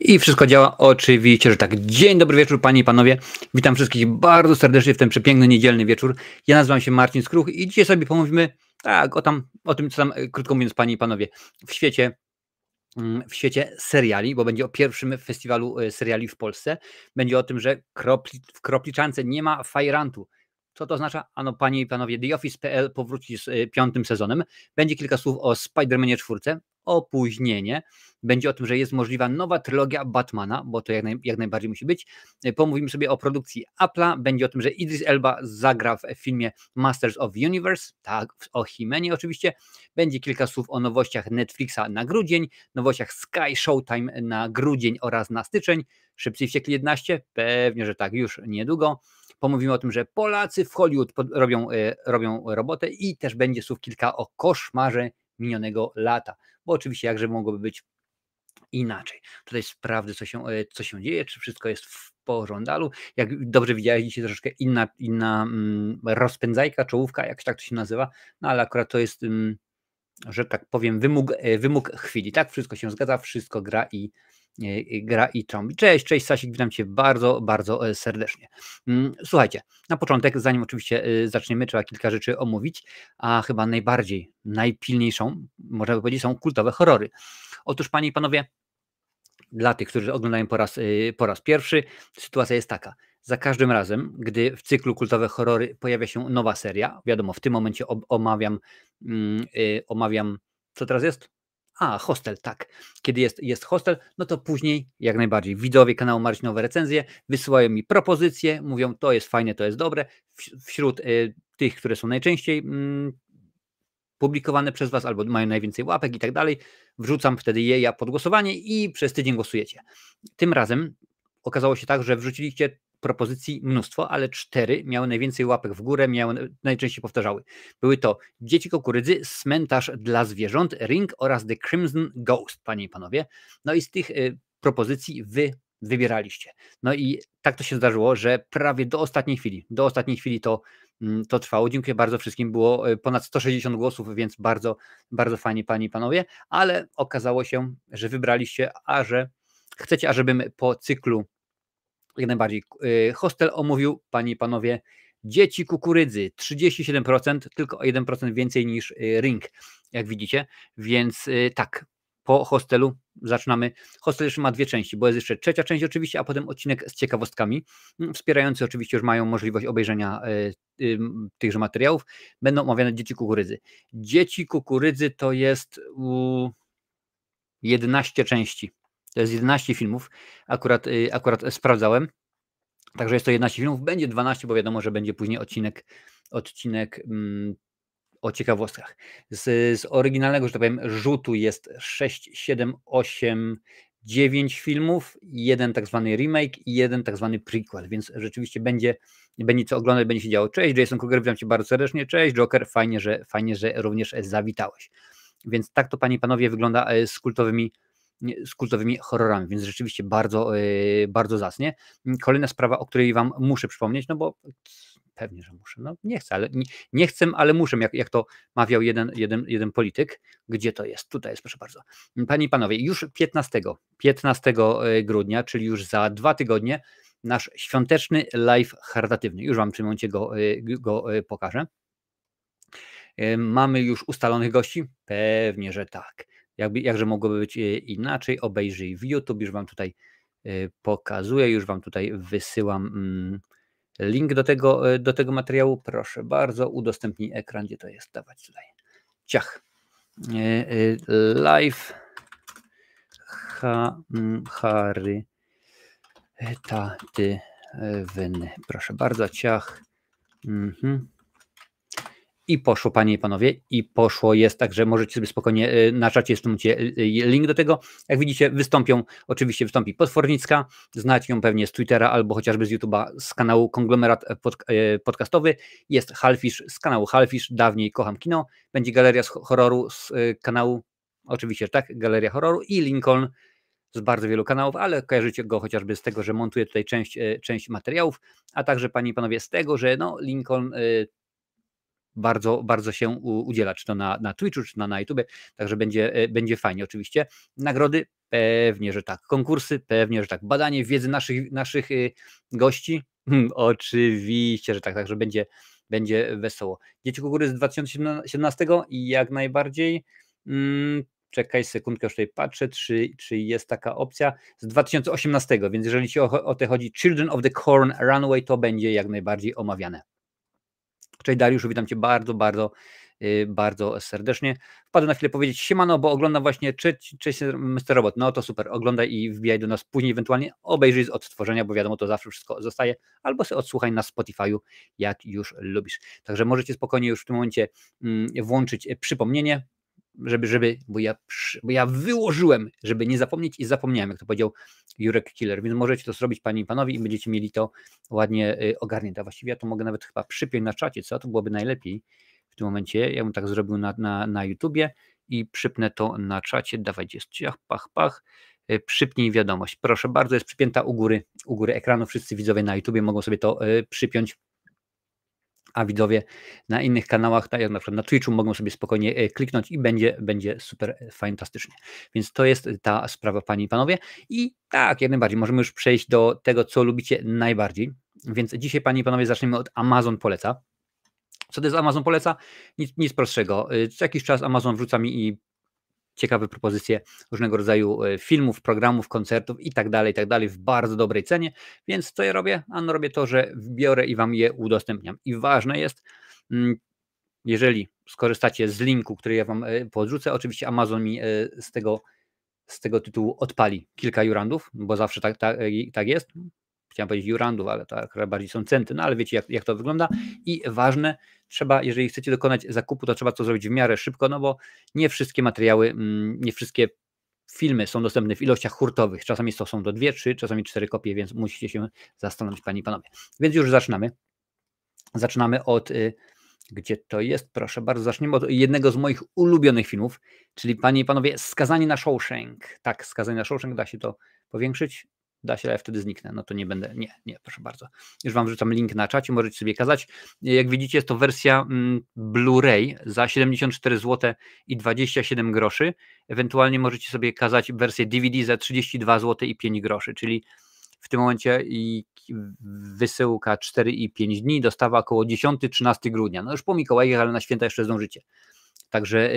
I wszystko działa? Oczywiście, że tak. Dzień dobry wieczór, panie i panowie. Witam wszystkich bardzo serdecznie w ten przepiękny niedzielny wieczór. Ja nazywam się Marcin Skruch i dzisiaj sobie pomówimy o tym, co tam, krótko mówiąc, panie i panowie, w świecie seriali, bo będzie o pierwszym festiwalu seriali w Polsce. Będzie o tym, że w Kropliczance nie ma fajrantu. Co to oznacza? Ano, panie i panowie, The Office.pl powróci z piątym sezonem. Będzie kilka słów o Spider-Manie 4, opóźnienie. Będzie o tym, że jest możliwa nowa trylogia Batmana, bo to jak najbardziej musi być. Pomówimy sobie o produkcji Apple'a. Będzie o tym, że Idris Elba zagra w filmie Masters of the Universe, tak, o He-Manie oczywiście. Będzie kilka słów o nowościach Netflixa na grudzień, nowościach Sky Showtime na grudzień oraz na styczeń. Szybcy i Wściekli 11? Pewnie, że tak, już niedługo. Pomówimy o tym, że Polacy w Hollywood robią robotę i też będzie słów kilka o koszmarze minionego lata, bo oczywiście jakże mogłoby być inaczej. Tutaj sprawdzę, co się dzieje, czy wszystko jest w pożądalu. Jak dobrze widziałeś, dzisiaj troszeczkę inna rozpędzajka, czołówka, jak tak to się nazywa, no ale akurat to jest, że tak powiem, wymóg chwili, tak? Wszystko się zgadza, wszystko gra i trąbi. Cześć Sasik, witam Cię bardzo, bardzo serdecznie. Słuchajcie, na początek, zanim oczywiście zaczniemy, trzeba kilka rzeczy omówić, a chyba najpilniejszą, można by powiedzieć, są kultowe horrory. Otóż, panie i panowie, dla tych, którzy oglądają po raz pierwszy, sytuacja jest taka. Za każdym razem, gdy w cyklu kultowe horrory pojawia się nowa seria, wiadomo, w tym momencie omawiam, co teraz jest? Hostel, tak. Kiedy jest Hostel, no to później jak najbardziej widzowie kanału Marcinowe Recenzje wysyłają mi propozycje, mówią, to jest fajne, to jest dobre. Wśród tych, które są najczęściej publikowane przez Was albo mają najwięcej łapek i tak dalej, wrzucam wtedy je pod głosowanie i przez tydzień głosujecie. Tym razem okazało się tak, że wrzuciliście propozycji mnóstwo, ale 4 miały najwięcej łapek w górę, najczęściej powtarzały. Były to Dzieci Kukurydzy, Cmentarz dla zwierząt, Ring oraz The Crimson Ghost, panie i panowie. No i z tych propozycji wy wybieraliście. No i tak to się zdarzyło, że prawie do ostatniej chwili to trwało. Dziękuję bardzo wszystkim. Było ponad 160 głosów, więc bardzo, bardzo fajnie, panie i panowie, ale okazało się, że wybraliście, że chcecie, ażebym po cyklu jak najbardziej Hostel omówił, panie i panowie, Dzieci Kukurydzy, 37%, tylko o 1% więcej niż Ring, jak widzicie, więc tak, po Hostelu zaczynamy. Hostel jeszcze ma 2 części, bo jest jeszcze trzecia część oczywiście, a potem odcinek z ciekawostkami. Wspierający oczywiście już mają możliwość obejrzenia tychże materiałów. Będą omawiane Dzieci Kukurydzy. Dzieci Kukurydzy to jest 11 części. To jest 11 filmów, akurat sprawdzałem. Także jest to 11 filmów, będzie 12, bo wiadomo, że będzie później odcinek o ciekawostkach. Z oryginalnego, że tak powiem, rzutu jest 6, 7, 8, 9 filmów, 1 tak zwany remake i 1 tak zwany prequel, więc rzeczywiście będzie co oglądać, będzie się działo. Cześć Jason Kruger, witam Cię bardzo serdecznie. Cześć Joker, fajnie, że również zawitałeś. Więc tak to, panie i panowie, wygląda z kultowymi horrorami, więc rzeczywiście bardzo, bardzo zacnie. Kolejna sprawa, o której Wam muszę przypomnieć, no bo pewnie, że muszę, no nie chcę, ale muszę, jak to mawiał jeden polityk. Gdzie to jest? Tutaj jest, proszę bardzo. Panie i panowie, już 15 grudnia, czyli już za 2 tygodnie, nasz świąteczny live charytatywny. Już Wam w tym momencie go pokażę. Mamy już ustalonych gości? Pewnie, że tak. Jakże mogłoby być inaczej? Obejrzyj w YouTube, już Wam tutaj pokazuję, już Wam tutaj wysyłam link do tego materiału. Proszę bardzo, udostępnij ekran, gdzie to jest, dawać tutaj. Ciach. Live charytatywny. Proszę bardzo, ciach. I poszło, panie i panowie, jest, także możecie sobie spokojnie na czacie jest link do tego. Jak widzicie, oczywiście wystąpi Potwornicka, znacie ją pewnie z Twittera albo chociażby z YouTube'a, z kanału Konglomerat Podcastowy. Jest Halfish z kanału Halfish, dawniej Kocham Kino. Będzie Galeria z Horroru z kanału, oczywiście tak, Galeria Horroru i Lincoln z bardzo wielu kanałów, ale kojarzycie go chociażby z tego, że montuje tutaj część materiałów, a także, panie i panowie, z tego, że Lincoln bardzo, bardzo się udziela, czy to na Twitchu, czy na YouTube, także będzie fajnie oczywiście. Nagrody? Pewnie, że tak. Konkursy? Pewnie, że tak. Badanie wiedzy naszych gości? Oczywiście, że tak, także będzie wesoło. Dzieci Kukurydzy z 2017 i jak najbardziej. Czekaj sekundkę, już tutaj patrzę, czy jest taka opcja z 2018, więc jeżeli ci o te chodzi, Children of the Corn Runaway, to będzie jak najbardziej omawiane. Cześć Dariuszu, witam Cię bardzo, bardzo, bardzo serdecznie. Wpadłem na chwilę powiedzieć siemano, bo oglądam właśnie cześć Mr. Robot. No to super, oglądaj i wbijaj do nas później, ewentualnie obejrzyj z odtworzenia, bo wiadomo, to zawsze wszystko zostaje, albo sobie odsłuchaj na Spotify'u, jak już lubisz. Także możecie spokojnie już w tym momencie włączyć przypomnienie, bo ja wyłożyłem, żeby nie zapomnieć i zapomniałem, jak to powiedział Jurek Killer, więc możecie to zrobić, panie i panowie, i będziecie mieli to ładnie ogarnięte. A właściwie ja to mogę nawet chyba przypiąć na czacie, co? To byłoby najlepiej w tym momencie. Ja bym tak zrobił na YouTubie i przypnę to na czacie. Dawajcie, ciach, pach, pach. Przypnij wiadomość. Proszę bardzo, jest przypięta u góry ekranu. Wszyscy widzowie na YouTubie mogą sobie to przypiąć, a widzowie na innych kanałach, tak jak na przykład na Twitchu, mogą sobie spokojnie kliknąć i będzie super fantastycznie. Więc to jest ta sprawa, panie i panowie. I tak, jak najbardziej, możemy już przejść do tego, co lubicie najbardziej. Więc dzisiaj, panie i panowie, zaczniemy od Amazon Poleca. Co to jest Amazon Poleca? Nic prostszego. Co jakiś czas Amazon wrzuca mi ciekawe propozycje różnego rodzaju filmów, programów, koncertów i tak dalej, w bardzo dobrej cenie. Więc co ja robię? No robię to, że biorę i wam je udostępniam. I ważne jest, jeżeli skorzystacie z linku, który ja wam podrzucę, oczywiście Amazon mi z tego tytułu odpali kilka jurandów, bo zawsze tak jest. Chciałem powiedzieć jurandów, ale to bardziej są centy, no ale wiecie jak to wygląda. I ważne, trzeba, jeżeli chcecie dokonać zakupu, to trzeba to zrobić w miarę szybko, no bo nie wszystkie materiały, nie wszystkie filmy są dostępne w ilościach hurtowych. Czasami to są do 2, 3, czasami 4 kopie, więc musicie się zastanowić, panie i panowie. Więc już zaczynamy. Zaczynamy od, gdzie to jest? Proszę bardzo, zaczniemy od jednego z moich ulubionych filmów, czyli, panie i panowie, Skazani na Shawshank. Tak, Skazani na Shawshank, da się to powiększyć? Da się, ale ja wtedy zniknę. No to nie będę, nie, proszę bardzo. Już wam wrzucam link na czacie, możecie sobie kazać. Jak widzicie, jest to wersja Blu-ray za 74 zł i 27 groszy. Ewentualnie możecie sobie kazać wersję DVD za 32 zł i 5 groszy, czyli w tym momencie wysyłka 4 i 5 dni, dostawa około 10-13 grudnia. No już po Mikołajach, ale na święta jeszcze zdążycie. Także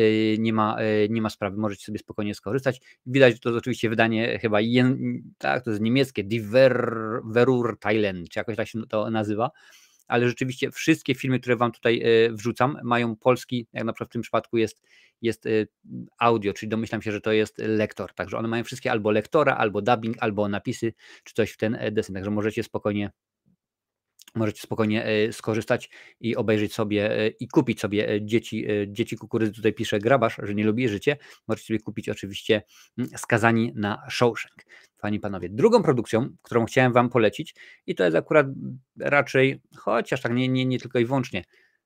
nie ma sprawy, możecie sobie spokojnie skorzystać. Widać, że to jest oczywiście wydanie chyba, tak, to jest niemieckie, Die Verurteilen, czy jakoś tak się to nazywa, ale rzeczywiście wszystkie filmy, które wam tutaj wrzucam, mają polski, jak na przykład w tym przypadku jest audio, czyli domyślam się, że to jest lektor, także one mają wszystkie albo lektora, albo dubbing, albo napisy, czy coś w ten deseń, także możecie spokojnie skorzystać i obejrzeć sobie i kupić sobie Dzieci Kukurydzy. Tutaj pisze Grabarz, że nie lubi życie. Możecie sobie kupić oczywiście Skazani na Shawshank. Panie i panowie, drugą produkcją, którą chciałem wam polecić, i to jest akurat raczej, chociaż tak nie tylko i wyłącznie,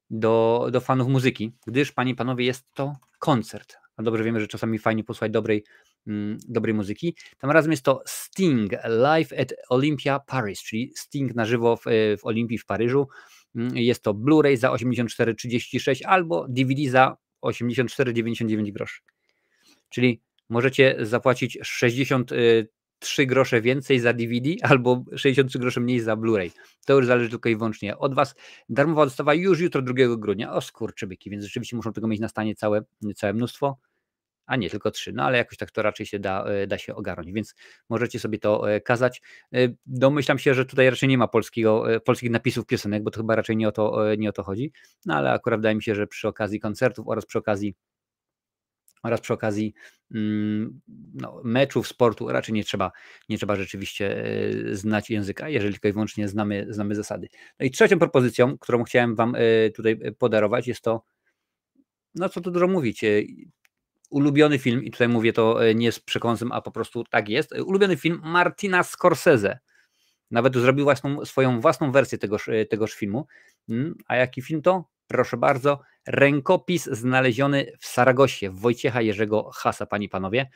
do fanów muzyki, gdyż, panie i panowie, jest to koncert. A dobrze wiemy, że czasami fajnie posłuchać dobrej muzyki. Tym razem jest to Sting Live at Olympia Paris, czyli Sting na żywo w Olimpii w Paryżu. Jest to Blu-ray za 84,36 albo DVD za 84,99 groszy. Czyli możecie zapłacić 63 grosze więcej za DVD albo 63 grosze mniej za Blu-ray. To już zależy tylko i wyłącznie od was. Darmowa dostawa już jutro, 2 grudnia. O skurczybyki, więc rzeczywiście muszą tego mieć na stanie całe mnóstwo. A nie, tylko 3, no ale jakoś tak to raczej się da się ogarnąć, więc możecie sobie to kazać. Domyślam się, że tutaj raczej nie ma polskich napisów piosenek, bo to chyba raczej nie o to chodzi, no ale akurat wydaje mi się, że przy okazji koncertów oraz przy okazji meczów, sportu raczej nie trzeba rzeczywiście znać języka, jeżeli tylko i wyłącznie znamy zasady. No i trzecią propozycją, którą chciałem wam tutaj podarować, jest to, no co tu dużo mówić, ulubiony film, i tutaj mówię to nie z przekąsem, a po prostu tak jest, ulubiony film Martina Scorsese. Nawet zrobił swoją własną wersję tegoż filmu. A jaki film to? Proszę bardzo, Rękopis znaleziony w Saragosie, w Wojciecha Jerzego Hasa, panie i panowie,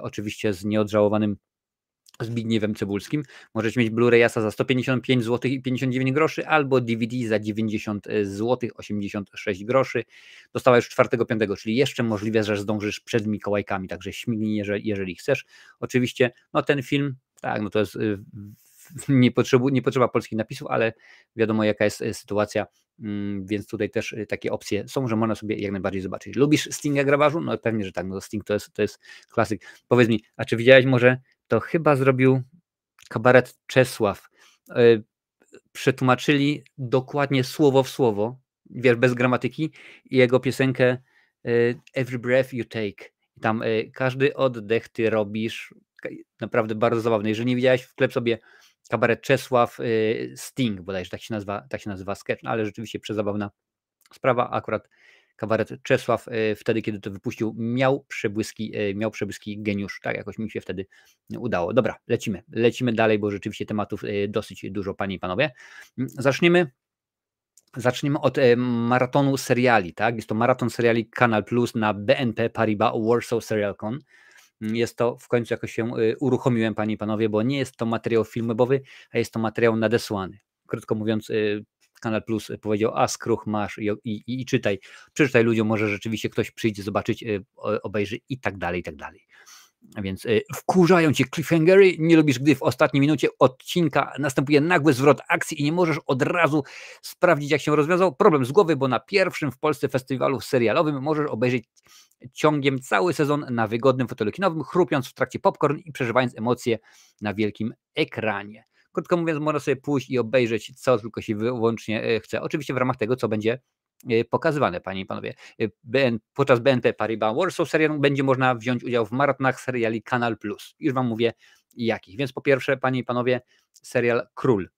oczywiście z nieodżałowanym Zbigniewem Cebulskim. Możecie mieć Blu-rayasa za 155 zł i 59 groszy albo DVD za 90 zł 86 groszy. Dostała już 4/5, czyli jeszcze możliwe, że zdążysz przed Mikołajkami, także śmignij, jeżeli chcesz. Oczywiście no ten film, tak, no to jest nie potrzeba polskich napisów, ale wiadomo jaka jest sytuacja, więc tutaj też takie opcje są, że można sobie jak najbardziej zobaczyć. Lubisz Stinga Grabarzu? No pewnie, że tak, no Sting to jest klasyk. Powiedz mi, a czy widziałeś może, to chyba zrobił kabaret Czesław. Przetłumaczyli dokładnie słowo w słowo, wiesz, bez gramatyki, i jego piosenkę Every Breath You Take. Tam każdy oddech ty robisz. Naprawdę bardzo zabawne. Jeżeli nie widziałeś, wklep sobie kabaret Czesław Sting, bodajże tak się nazywa sketch, no ale rzeczywiście przezabawna sprawa. Akurat kabaret Czesław wtedy, kiedy to wypuścił, miał przebłyski geniusz. Tak jakoś mi się wtedy udało. Dobra, lecimy dalej, bo rzeczywiście tematów dosyć dużo, panie i panowie. Zacznijmy od maratonu seriali. Tak? Jest to maraton seriali Kanal Plus na BNP Paribas Warsaw Serialcon. Jest to, w końcu jakoś się uruchomiłem, panie i panowie, bo nie jest to materiał filmowy, a jest to materiał nadesłany. Krótko mówiąc, Kanal Plus powiedział, a skruch masz i czytaj. Przeczytaj ludziom, może rzeczywiście ktoś przyjdzie zobaczyć, obejrzy i tak dalej, i tak dalej. A więc wkurzają cię cliffhangery, nie lubisz, gdy w ostatniej minucie odcinka następuje nagły zwrot akcji i nie możesz od razu sprawdzić, jak się rozwiązał problem z głowy, bo na pierwszym w Polsce festiwalu serialowym możesz obejrzeć ciągiem cały sezon na wygodnym fotelu kinowym, chrupiąc w trakcie popcorn i przeżywając emocje na wielkim ekranie. Krótko mówiąc, można sobie pójść i obejrzeć, co tylko się wyłącznie chce. Oczywiście w ramach tego, co będzie pokazywane, panie i panowie. Podczas BNP Paribas Warsaw Serial będzie można wziąć udział w maratonach seriali Kanal Plus. Już wam mówię jakich. Więc po pierwsze, panie i panowie, serial Król.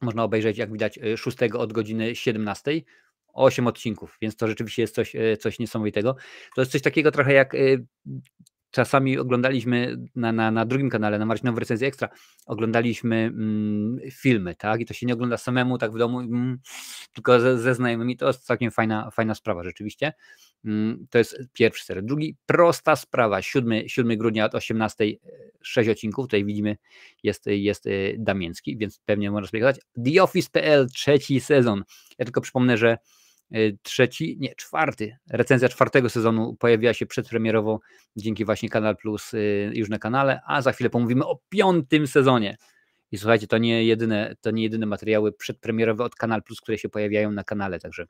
Można obejrzeć, jak widać, 6 od godziny 17. 8 odcinków, więc to rzeczywiście jest coś niesamowitego. To jest coś takiego trochę jak czasami oglądaliśmy na drugim kanale, na Marcinowej Recenzji Ekstra, oglądaliśmy filmy, tak? I to się nie ogląda samemu tak w domu, tylko ze znajomymi. To jest całkiem fajna sprawa rzeczywiście. To jest pierwszy serial. Drugi, Prosta sprawa, 7 grudnia od 18, 6 odcinków. Tutaj widzimy, jest Damiński, więc pewnie można sobie gadać. The Office.pl, 3. sezon. Ja tylko przypomnę, że recenzja 4. sezonu pojawiła się przedpremierowo dzięki właśnie Kanal Plus już na kanale, a za chwilę pomówimy o 5. sezonie. I słuchajcie, to nie jedyne materiały przedpremierowe od Kanal Plus, które się pojawiają na kanale, także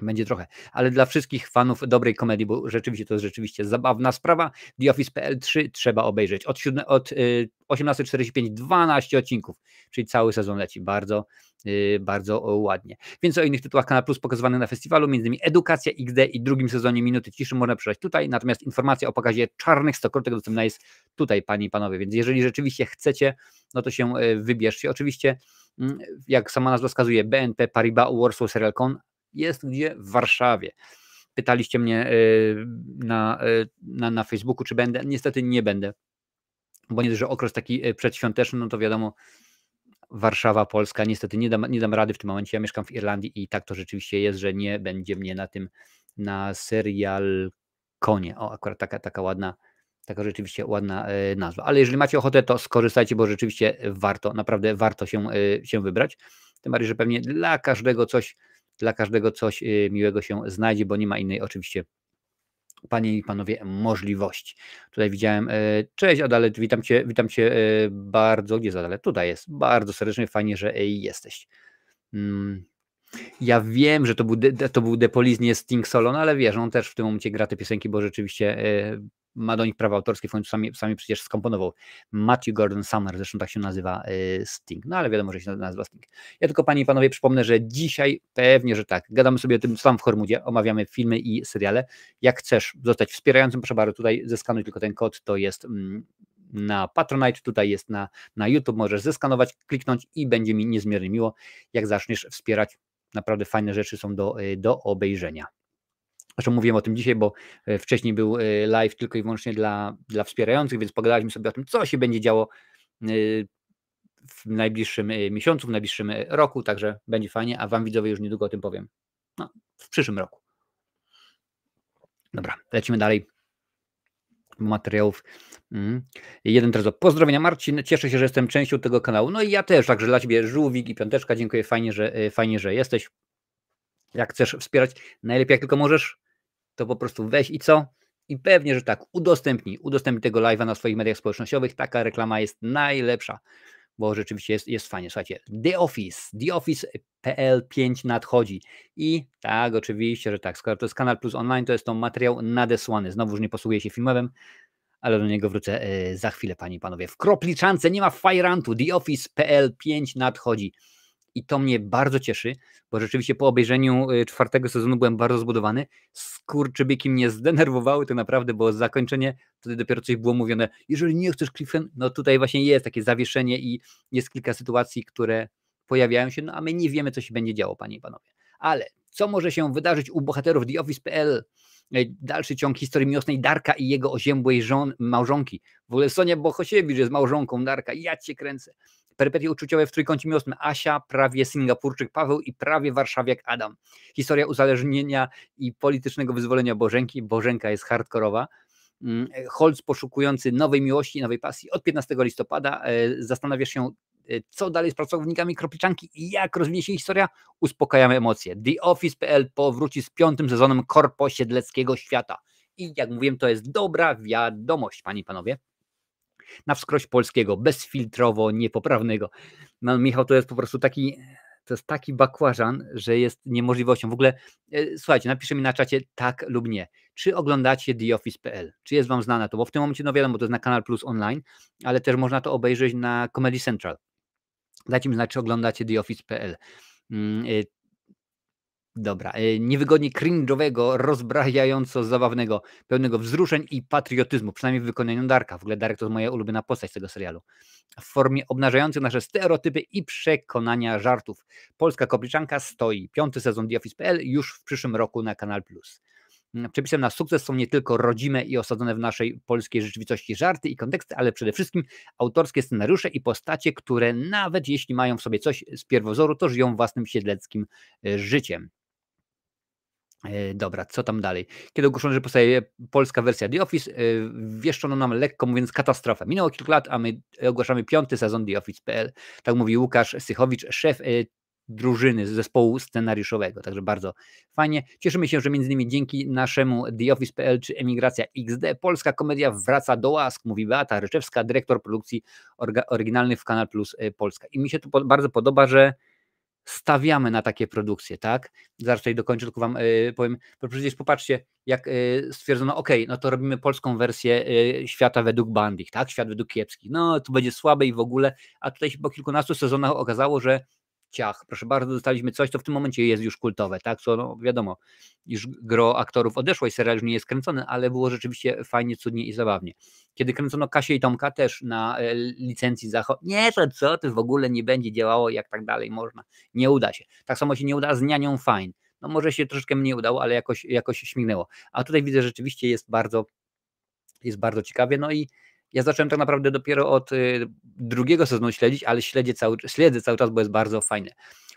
będzie trochę, ale dla wszystkich fanów dobrej komedii, bo rzeczywiście to jest rzeczywiście zabawna sprawa. The Office.pl 3 trzeba obejrzeć. Od 18:45 12 odcinków, czyli cały sezon leci. Bardzo ładnie. Więc o innych tytułach Kanal Plus pokazywanych na festiwalu, m.in. Edukacja XD i 2. sezonie Minuty Ciszy można przeczytać tutaj, natomiast informacja o pokazie Czarnych Stokrotek dostępna jest tutaj, panie i panowie, więc jeżeli rzeczywiście chcecie, no to się wybierzcie. Oczywiście, jak sama nazwa wskazuje, BNP Paribas Warsaw Serialcon jest gdzie? W Warszawie. Pytaliście mnie na Facebooku, czy będę. Niestety nie będę, bo nie dość, że okres taki przedświąteczny, no to wiadomo, Warszawa, Polska, niestety nie dam rady w tym momencie. Ja mieszkam w Irlandii i tak to rzeczywiście jest, że nie będzie mnie na Serialconie. O, akurat taka ładna, taka rzeczywiście ładna nazwa. Ale jeżeli macie ochotę, to skorzystajcie, bo rzeczywiście naprawdę warto się wybrać. Tym bardziej, że pewnie dla każdego coś miłego się znajdzie, bo nie ma innej oczywiście, panie i panowie, możliwości. Tutaj widziałem, cześć Adalet, witam cię bardzo, gdzie jest Adalet? Tutaj jest, bardzo serdecznie, fajnie, że jesteś. Ja wiem, że to był The Police, nie Sting Solo, no ale wiesz, on też w tym momencie gra te piosenki, bo rzeczywiście ma do nich prawa autorskie, w końcu sami przecież skomponował. Matthew Gordon Summer, zresztą tak się nazywa Sting, no ale wiadomo, że się nazywa Sting. Ja tylko, panie i panowie, przypomnę, że dzisiaj pewnie, że tak, gadamy sobie o tym sam w Hormudzie, omawiamy filmy i seriale. Jak chcesz zostać wspierającym, proszę bardzo, tutaj zeskanuj tylko ten kod, to jest na Patronite, tutaj jest na YouTube, możesz zeskanować, kliknąć i będzie mi niezmiernie miło, jak zaczniesz wspierać. Naprawdę fajne rzeczy są do obejrzenia. Zresztą mówiłem o tym dzisiaj, bo wcześniej był live tylko i wyłącznie dla wspierających, więc pogadaliśmy sobie o tym, co się będzie działo w najbliższym miesiącu, w najbliższym roku, także będzie fajnie, a wam widzowie już niedługo o tym powiem. No, w przyszłym roku. Dobra, lecimy dalej. materiałów. Mhm. Jeden teraz pozdrowienia Marcin, cieszę się, że jestem częścią tego kanału. No i ja też, także dla Ciebie żółwik i piąteczka, dziękuję, fajnie, że jesteś. Jak chcesz wspierać, najlepiej jak tylko możesz, to po prostu weź i co? I pewnie, że tak, udostępnij tego live'a na swoich mediach społecznościowych, taka reklama jest najlepsza, bo rzeczywiście jest fajnie. Słuchajcie, The Office.pl 5 nadchodzi i tak, oczywiście, że tak, skoro to jest Kanal Plus Online, to jest to materiał nadesłany, znowuż nie posługuję się filmowym, ale do niego wrócę za chwilę, panie i panowie. W Kropliczance nie ma fajrantu, The Office.pl 5 nadchodzi. I to mnie bardzo cieszy, bo rzeczywiście po obejrzeniu 4. sezonu byłem bardzo zbudowany. Skurczybyki mnie zdenerwowały to naprawdę, bo zakończenie, wtedy dopiero coś było mówione, jeżeli nie chcesz cliffhanger, no tutaj właśnie jest takie zawieszenie i jest kilka sytuacji, które pojawiają się, no a my nie wiemy, co się będzie działo, panie i panowie. Ale co może się wydarzyć u bohaterów The Office.pl? Dalszy ciąg historii miłosnej Darka i jego oziębłej małżonki. W ogóle Sonia Bohosiewicz jest małżonką Darka, ja cię kręcę. Perypetie uczuciowe w trójkącie miłosnym Asia, prawie Singapurczyk Paweł i prawie warszawiak Adam. Historia uzależnienia i politycznego wyzwolenia Bożenki. Bożenka jest hardkorowa. Holz poszukujący nowej miłości i nowej pasji. Od 15 listopada zastanawiasz się, co dalej z pracownikami Kropliczanki i jak rozwinie się historia. Uspokajamy emocje. The Office.pl powróci z 5. sezonem korposiedleckiego świata. I jak mówiłem, to jest dobra wiadomość, panie i panowie. Na wskroś polskiego, bezfiltrowo, niepoprawnego. No, Michał, to jest po prostu taki bakłażan, że jest niemożliwością. W ogóle, słuchajcie, napiszcie mi na czacie tak lub nie. Czy oglądacie TheOffice.pl? Czy jest wam znane to? Bo w tym momencie, no wiadomo, to jest na Kanal Plus Online, ale też można to obejrzeć na Comedy Central. Dajcie mi znać, czy oglądacie TheOffice.pl. Dobra, niewygodnie cringe'owego, rozbrajająco zabawnego, pełnego wzruszeń i patriotyzmu, przynajmniej w wykonaniu Darka. W ogóle Darek to jest moja ulubiona postać z tego serialu. W formie obnażającej nasze stereotypy i przekonania żartów. Polska Kropliczanka stoi. 5. sezon TheOffice.pl już w przyszłym roku na Kanal Plus. Przepisem na sukces są nie tylko rodzime i osadzone w naszej polskiej rzeczywistości żarty i konteksty, ale przede wszystkim autorskie scenariusze i postacie, które nawet jeśli mają w sobie coś z pierwowzoru, to żyją własnym siedleckim życiem. Dobra, co tam dalej? Kiedy ogłoszono, że powstaje polska wersja The Office, wieszczono nam lekko mówiąc katastrofę. Minęło kilka lat, a my ogłaszamy 5. sezon The Office.pl. Tak mówi Łukasz Sychowicz, szef drużyny z zespołu scenariuszowego. Także bardzo fajnie. Cieszymy się, że między innymi dzięki naszemu The Office.pl czy Emigracja XD polska komedia wraca do łask, mówi Beata Ryczewska, dyrektor produkcji oryginalnych w Kanal Plus Polska. I mi się to bardzo podoba, że stawiamy na takie produkcje, tak? Zaraz tutaj dokończę, tylko wam powiem, bo przecież popatrzcie, jak stwierdzono, ok, no to robimy polską wersję Świata według Bandich, tak? Świat według Kiepskich. No, to będzie słabe i w ogóle, a tutaj się po kilkunastu sezonach okazało, że ciach, proszę bardzo, dostaliśmy coś, co w tym momencie jest już kultowe, tak? Co, no wiadomo, już gro aktorów odeszło i serial już nie jest kręcony, ale było rzeczywiście fajnie, cudnie i zabawnie. Kiedy kręcono Kasię i Tomka też na licencji nie, to w ogóle nie będzie działało, jak tak dalej można. Nie uda się. Tak samo się nie uda z Nianią Fine. No może się troszeczkę mniej udało, ale jakoś śmignęło. A tutaj widzę, że rzeczywiście jest bardzo ciekawie. No i ja zacząłem tak naprawdę dopiero od 2. sezonu śledzić, ale śledzę cały czas, bo jest bardzo fajne.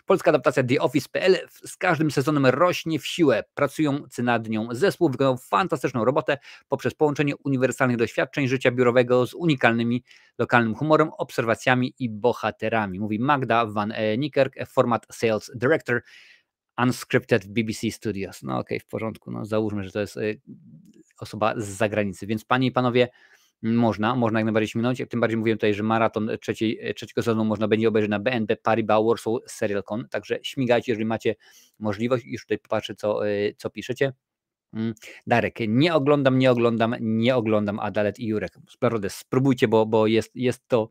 Polska adaptacja The Office.pl z każdym sezonem rośnie w siłę. Pracujący nad nią zespół wykonał fantastyczną robotę poprzez połączenie uniwersalnych doświadczeń życia biurowego z unikalnymi lokalnym humorem, obserwacjami i bohaterami. Mówi Magda Van Niekerk, format Sales Director, Unscripted w BBC Studios. No okej, w porządku, no załóżmy, że to jest osoba z zagranicy, więc panie i panowie, można jak najbardziej śmignąć, jak tym bardziej mówiłem tutaj, że maraton trzeciego sezonu można będzie obejrzeć na BNP Paribas Warsaw Serial.com, także śmigajcie, jeżeli macie możliwość. Już tutaj popatrzę, co piszecie. Darek, nie oglądam Adalet i Jurek. Naprawdę spróbujcie, bo jest to,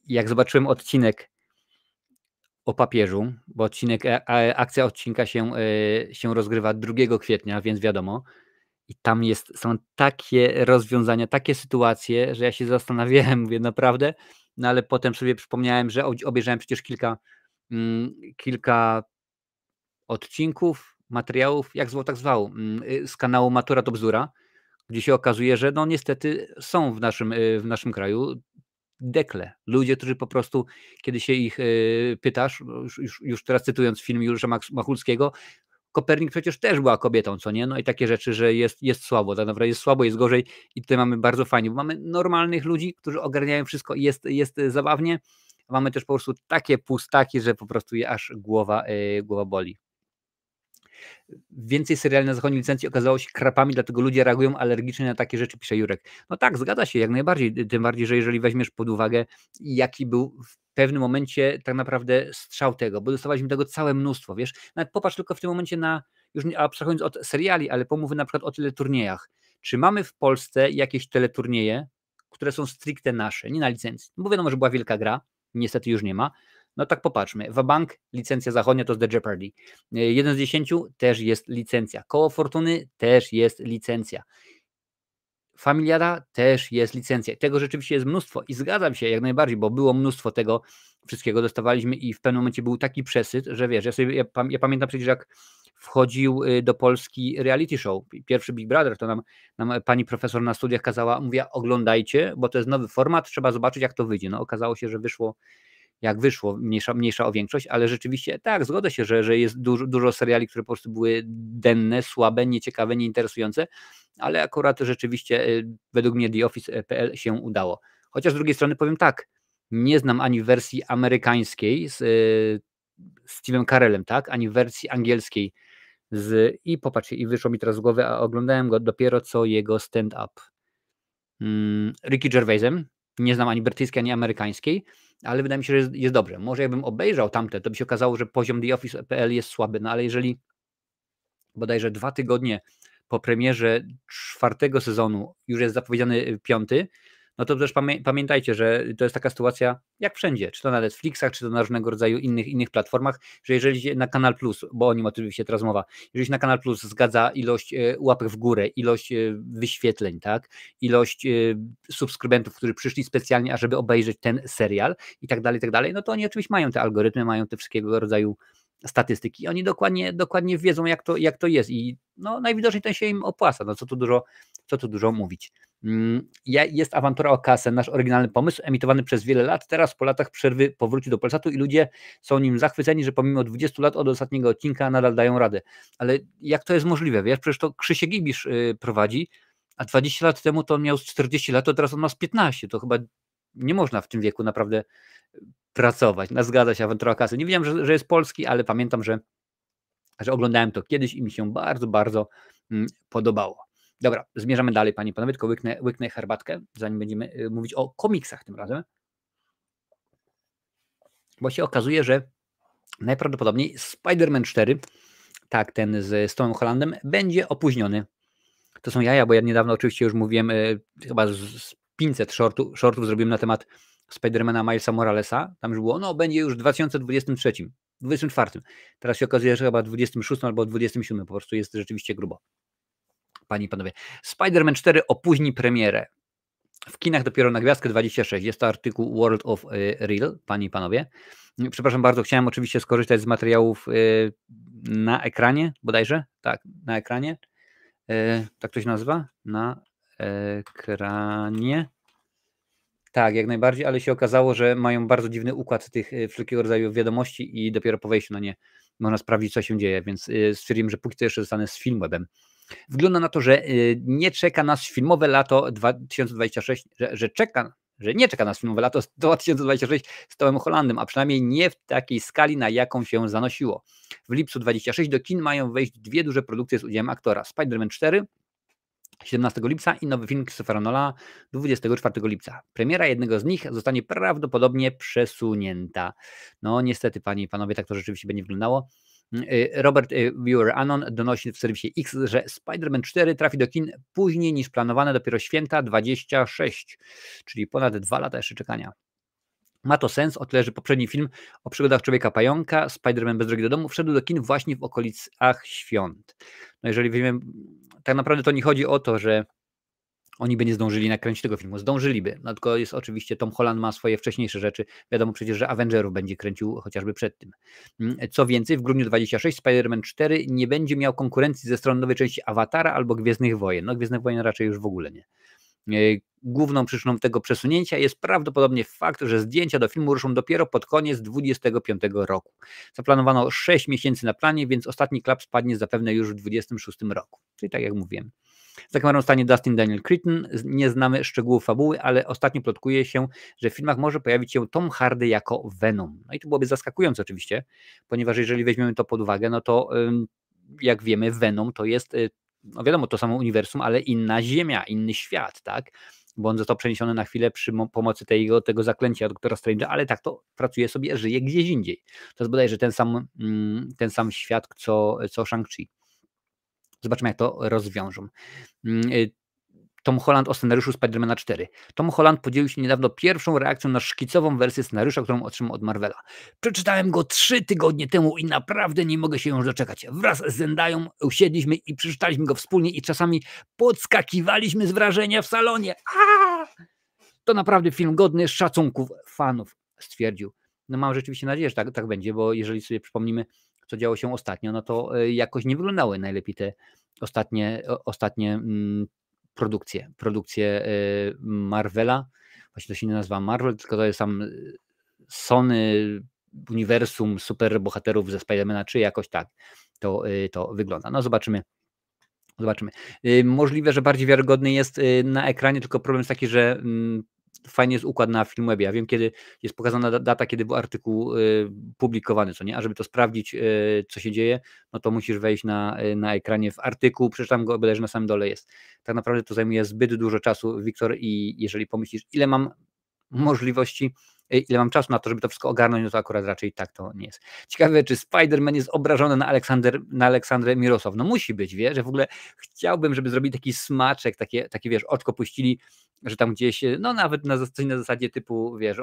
jak zobaczyłem odcinek o papieżu, bo akcja odcinka się rozgrywa 2 kwietnia, więc wiadomo. I tam są takie rozwiązania, takie sytuacje, że ja się zastanawiałem, mówię naprawdę, no ale potem sobie przypomniałem, że obejrzałem przecież kilka odcinków, materiałów, jak zwał, tak zwał, z kanału Matura to Bzdura, gdzie się okazuje, że no niestety są w naszym kraju dekle, ludzie, którzy po prostu, kiedy się ich pytasz, już teraz cytując film Juliusza Machulskiego, Kopernik przecież też była kobietą, co nie? No i takie rzeczy, że jest słabo, tak naprawdę jest słabo, jest gorzej i tutaj mamy bardzo fajnie, bo mamy normalnych ludzi, którzy ogarniają wszystko i jest zabawnie, a mamy też po prostu takie pustaki, że po prostu aż głowa boli. Więcej seriali na zachodzie licencji okazało się krapami, dlatego ludzie reagują alergicznie na takie rzeczy, pisze Jurek. No tak, zgadza się, jak najbardziej, tym bardziej, że jeżeli weźmiesz pod uwagę, jaki był w pewnym momencie tak naprawdę strzał tego, bo dostawaliśmy tego całe mnóstwo, wiesz, nawet popatrz tylko w tym momencie na, już nie abstrahując od seriali, ale pomówmy na przykład o teleturniejach. Czy mamy w Polsce jakieś teleturnieje, które są stricte nasze, nie na licencji? No bo wiadomo, że była wielka gra, niestety już nie ma. No tak popatrzmy, Wabank, licencja zachodnia to jest The Jeopardy. 1 z 10 też jest licencja. Koło Fortuny też jest licencja. Familiada też jest licencja. Tego rzeczywiście jest mnóstwo i zgadzam się jak najbardziej, bo było mnóstwo tego wszystkiego, dostawaliśmy i w pewnym momencie był taki przesyt, że wiesz, ja pamiętam przecież jak wchodził do Polski reality show, pierwszy Big Brother, to nam pani profesor na studiach kazała, mówiła oglądajcie, bo to jest nowy format, trzeba zobaczyć jak to wyjdzie. No okazało się, że wyszło jak wyszło, mniejsza o większość, ale rzeczywiście tak, zgodzę się, że jest dużo seriali, które po prostu były denne, słabe, nieciekawe, nieinteresujące, ale akurat rzeczywiście według mnie The Office.pl się udało. Chociaż z drugiej strony powiem tak, nie znam ani wersji amerykańskiej z Steve'em Carellem, tak, ani wersji angielskiej i popatrzcie, i wyszło mi teraz z głowy, a oglądałem go dopiero co jego stand-up. Ricky Gervaisem, nie znam ani brytyjskiej, ani amerykańskiej, ale wydaje mi się, że jest dobrze. Może jakbym obejrzał tamte, to by się okazało, że poziom The Office.pl jest słaby, no ale jeżeli bodajże 2 tygodnie po premierze 4 sezonu już jest zapowiedziany 5, no to też pamiętajcie, że to jest taka sytuacja jak wszędzie, czy to na Netflixach, czy to na różnego rodzaju innych platformach, że jeżeli na Kanal Plus, bo o nim oczywiście teraz mowa, jeżeli się na Kanal Plus zgadza ilość łapek w górę, ilość wyświetleń, tak, ilość subskrybentów, którzy przyszli specjalnie, ażeby obejrzeć ten serial i tak dalej, no to oni oczywiście mają te algorytmy, mają te wszystkiego rodzaju statystyki. Oni dokładnie wiedzą, jak to jest i no, najwidoczniej to się im opłaca. No, co tu dużo mówić. Jest Awantura o kasę, nasz oryginalny pomysł, emitowany przez wiele lat. Teraz po latach przerwy powrócił do Polsatu i ludzie są nim zachwyceni, że pomimo 20 lat od ostatniego odcinka nadal dają radę. Ale jak to jest możliwe? Wiesz, przecież to Krzysiek Ibisz prowadzi, a 20 lat temu to on miał 40 lat, to teraz on ma z 15. To chyba nie można w tym wieku naprawdę pracować. No, zgadza się, Awantura o kasę. Nie wiedziałem, że jest polski, ale pamiętam, że oglądałem to kiedyś i mi się bardzo, bardzo podobało. Dobra, zmierzamy dalej, panie i panowie, tylko łyknę herbatkę, zanim będziemy mówić o komiksach tym razem. Bo się okazuje, że najprawdopodobniej Spider-Man 4, tak, ten z Tomem Hollandem, będzie opóźniony. To są jaja, bo ja niedawno oczywiście już mówiłem, chyba z 500 shortów zrobiłem na temat Spidermana Milesa Moralesa. Tam już było, no będzie już w 2023, 2024. Teraz się okazuje, że chyba 26 albo 27, po prostu jest rzeczywiście grubo. Panie i panowie, Spider-Man 4 opóźni premierę. W kinach dopiero na gwiazdkę 26. Jest to artykuł World of Real, panie i panowie. Przepraszam bardzo, chciałem oczywiście skorzystać z materiałów na ekranie, bodajże. Tak, na ekranie. Tak to się nazywa? Na ekranie. Tak, jak najbardziej, ale się okazało, że mają bardzo dziwny układ tych wszelkiego rodzaju wiadomości i dopiero po wejściu na nie można sprawdzić, co się dzieje, więc stwierdziłem, że póki co jeszcze zostanę z Filmwebem. Wygląda na to, że nie czeka nas filmowe lato 2026, że nie czeka nas filmowe lato 2026 z Tomem Hollandem, a przynajmniej nie w takiej skali, na jaką się zanosiło. W lipcu 26 do kin mają wejść 2 duże produkcje z udziałem aktora. Spider-Man 4 17 lipca i nowy film Christophera Nolana 24 lipca. Premiera jednego z nich zostanie prawdopodobnie przesunięta. No niestety, panie i panowie, tak to rzeczywiście będzie wyglądało. Robert Viewer-Anon donosi w serwisie X, że Spider-Man 4 trafi do kin później niż planowane, dopiero święta 26, czyli ponad 2 lata jeszcze czekania. Ma to sens o tyle, że poprzedni film o przygodach Człowieka-Pająka, Spider-Man bez drogi do domu, wszedł do kin właśnie w okolicach świąt. No jeżeli weźmiemy, tak naprawdę to nie chodzi o to, że oni by nie zdążyli nakręcić tego filmu. Zdążyliby. No tylko jest oczywiście, Tom Holland ma swoje wcześniejsze rzeczy. Wiadomo przecież, że Avengerów będzie kręcił chociażby przed tym. Co więcej, w grudniu 26 Spider-Man 4 nie będzie miał konkurencji ze strony nowej części Awatara albo Gwiezdnych Wojen. No Gwiezdnych Wojen raczej już w ogóle nie. Główną przyczyną tego przesunięcia jest prawdopodobnie fakt, że zdjęcia do filmu ruszą dopiero pod koniec 2025 roku. Zaplanowano 6 miesięcy na planie, więc ostatni klap spadnie zapewne już w 2026 roku. Czyli tak jak mówiłem. Za kamerą stanie Dustin Daniel Cretton. Nie znamy szczegółów fabuły, ale ostatnio plotkuje się, że w filmach może pojawić się Tom Hardy jako Venom. No i to byłoby zaskakujące oczywiście, ponieważ jeżeli weźmiemy to pod uwagę, no to jak wiemy, Venom to jest, no wiadomo, to samo uniwersum, ale inna ziemia, inny świat, tak? Bo on został przeniesiony na chwilę przy pomocy tego zaklęcia doktora Strange'a, ale tak to pracuje sobie, żyje gdzieś indziej. To jest bodajże ten sam świat, co Shang-Chi. Zobaczmy, jak to rozwiążą. Tom Holland o scenariuszu Spidermana 4. Tom Holland podzielił się niedawno pierwszą reakcją na szkicową wersję scenariusza, którą otrzymał od Marvela. Przeczytałem go 3 tygodnie temu i naprawdę nie mogę się już doczekać. Wraz z Zendają usiedliśmy i przeczytaliśmy go wspólnie i czasami podskakiwaliśmy z wrażenia w salonie. To naprawdę film godny szacunków fanów, stwierdził. No mam rzeczywiście nadzieję, że tak będzie, bo jeżeli sobie przypomnimy, co działo się ostatnio, no to jakoś nie wyglądały najlepiej te ostatnie produkcje Marvela. Właśnie to się nie nazywa Marvel, tylko to jest tam Sony uniwersum superbohaterów ze Spidermana, czy jakoś tak to wygląda. No zobaczymy. Możliwe, że bardziej wiarygodny jest na ekranie, tylko problem jest taki, że fajnie jest układ na Filmwebie. Ja wiem, kiedy jest pokazana data, kiedy był artykuł publikowany, co nie? A żeby to sprawdzić, co się dzieje, no to musisz wejść na ekranie w artykuł, przeczytam go, bodajże na samym dole jest. Tak naprawdę to zajmuje zbyt dużo czasu, Wiktor, i jeżeli pomyślisz, ile mam możliwości, ile mam czasu na to, żeby to wszystko ogarnąć, no to akurat raczej tak to nie jest. Ciekawe, czy Spider-Man jest obrażony na Aleksandrę Mirosław. No musi być, wiesz, że w ogóle chciałbym, żeby zrobili taki smaczek, takie wiesz, oczko puścili, że tam gdzieś, no nawet na zasadzie typu, wiesz,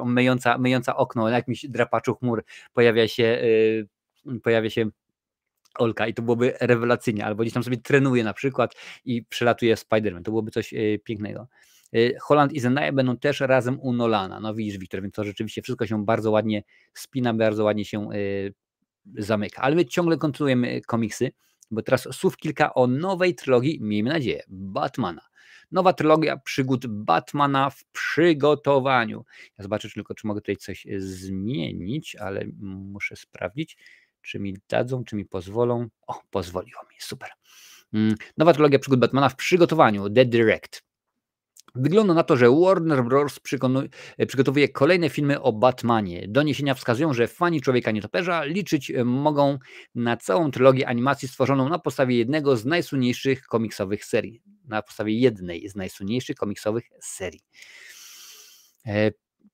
myjąca okno, na jakimś drapaczu chmur pojawia się Olka i to byłoby rewelacyjnie, albo gdzieś tam sobie trenuje na przykład i przelatuje Spider-Man, to byłoby coś pięknego. Holland i Zendaya będą też razem u Nolana, no widzisz, Wiktor, więc to rzeczywiście wszystko się bardzo ładnie spina, bardzo ładnie się zamyka, ale my ciągle kontynuujemy komiksy, bo teraz słów kilka o nowej trylogii, miejmy nadzieję, Batmana. Nowa trylogia przygód Batmana w przygotowaniu. Ja zobaczę tylko, czy mogę tutaj coś zmienić, ale muszę sprawdzić, czy mi dadzą, czy mi pozwolą. O, pozwoliło mi, super. Nowa trylogia przygód Batmana w przygotowaniu, The Direct. Wygląda na to, że Warner Bros. Przygotowuje kolejne filmy o Batmanie. Doniesienia wskazują, że fani Człowieka Nietoperza liczyć mogą na całą trylogię animacji stworzoną na podstawie jednej z najsłynniejszych komiksowych serii.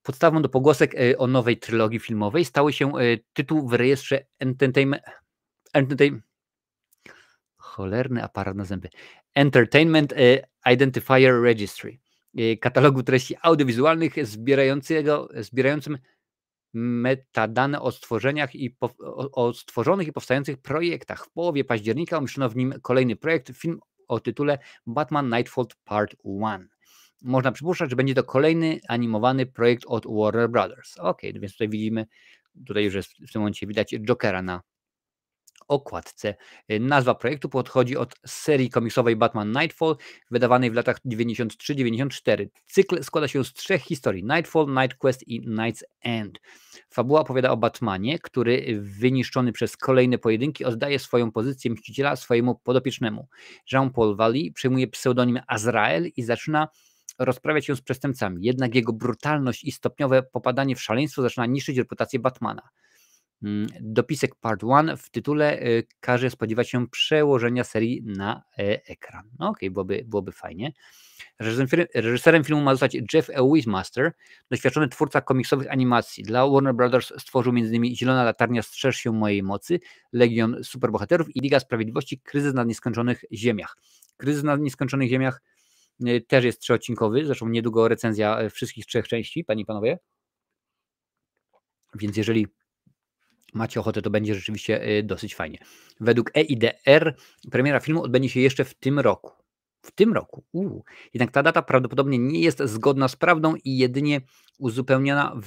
Podstawą do pogłosek o nowej trylogii filmowej stały się tytuł w rejestrze cholerny aparat na zęby. Entertainment Identifier Registry, katalogu treści audiowizualnych zbierającym metadane o stworzonych i powstających projektach. W połowie października umieszczono w nim kolejny projekt, film o tytule Batman Nightfall Part 1. Można przypuszczać, że będzie to kolejny animowany projekt od Warner Brothers. Więc tutaj widzimy, tutaj już jest w tym momencie widać Jokera na okładce. Nazwa projektu pochodzi od serii komiksowej Batman Nightfall, wydawanej w latach 93-94. Cykl składa się z 3 historii: Nightfall, Night Quest i Night's End. Fabuła opowiada o Batmanie, który wyniszczony przez kolejne pojedynki oddaje swoją pozycję mściciela swojemu podopiecznemu. Jean-Paul Valley przejmuje pseudonim Azrael i zaczyna rozprawiać się z przestępcami. Jednak jego brutalność i stopniowe popadanie w szaleństwo zaczyna niszczyć reputację Batmana. Dopisek Part 1 w tytule każe spodziewać się przełożenia serii na ekran. No byłoby fajnie. Reżyserem filmu ma zostać Jeff Wishmaster, doświadczony twórca komiksowych animacji. Dla Warner Brothers stworzył m.in. Zielona Latarnia, Strzeż się mojej mocy, Legion Superbohaterów i Liga Sprawiedliwości, Kryzys na Nieskończonych Ziemiach. Kryzys na Nieskończonych Ziemiach też jest 3-odcinkowy, zresztą niedługo recenzja wszystkich 3 części, panie i panowie. Więc jeżeli macie ochotę, to będzie rzeczywiście dosyć fajnie. Według EIDR premiera filmu odbędzie się jeszcze w tym roku. W tym roku. Jednak ta data prawdopodobnie nie jest zgodna z prawdą i jedynie uzupełniona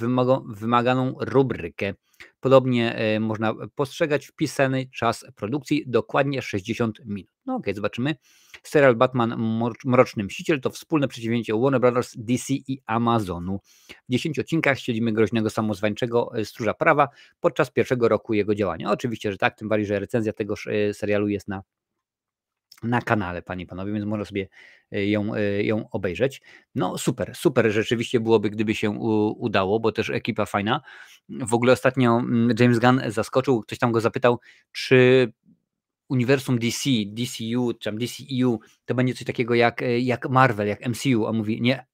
wymaganą rubrykę. Podobnie można postrzegać wpisany czas produkcji dokładnie 60 minut. No okej, zobaczymy. Serial Batman Mroczny Mściciel to wspólne przedsięwzięcie Warner Brothers, DC i Amazonu. W 10 odcinkach śledzimy groźnego samozwańczego stróża prawa podczas pierwszego roku jego działania. Oczywiście, że tak, tym bardziej, że recenzja tegoż serialu jest na kanale, panie i panowie, więc można sobie ją obejrzeć. No super, super rzeczywiście byłoby, gdyby się udało, bo też ekipa fajna. W ogóle ostatnio James Gunn zaskoczył, ktoś tam go zapytał, czy uniwersum DC, DCU, czy tam DCEU, to będzie coś takiego jak Marvel, jak MCU, a mówi nie,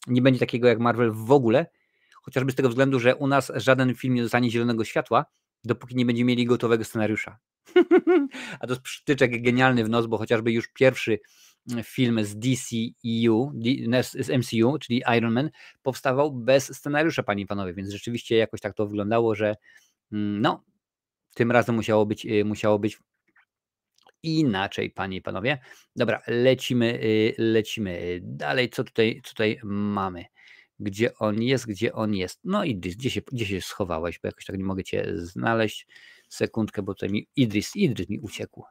nie będzie takiego jak Marvel w ogóle, chociażby z tego względu, że u nas żaden film nie dostanie zielonego światła, dopóki nie będziemy mieli gotowego scenariusza. A to jest przytyczek genialny w nos, bo chociażby już pierwszy film z DCEU, z MCU, czyli Iron Man, powstawał bez scenariusza, panie i panowie, więc rzeczywiście jakoś tak to wyglądało, że no, tym razem musiało być inaczej, panie i panowie. Dobra, lecimy dalej. Co tutaj mamy? Gdzie on jest? Gdzie on jest? No Idris, gdzie się schowałeś? Bo jakoś tak nie mogę cię znaleźć. Sekundkę, bo tutaj mi Idris mi uciekł.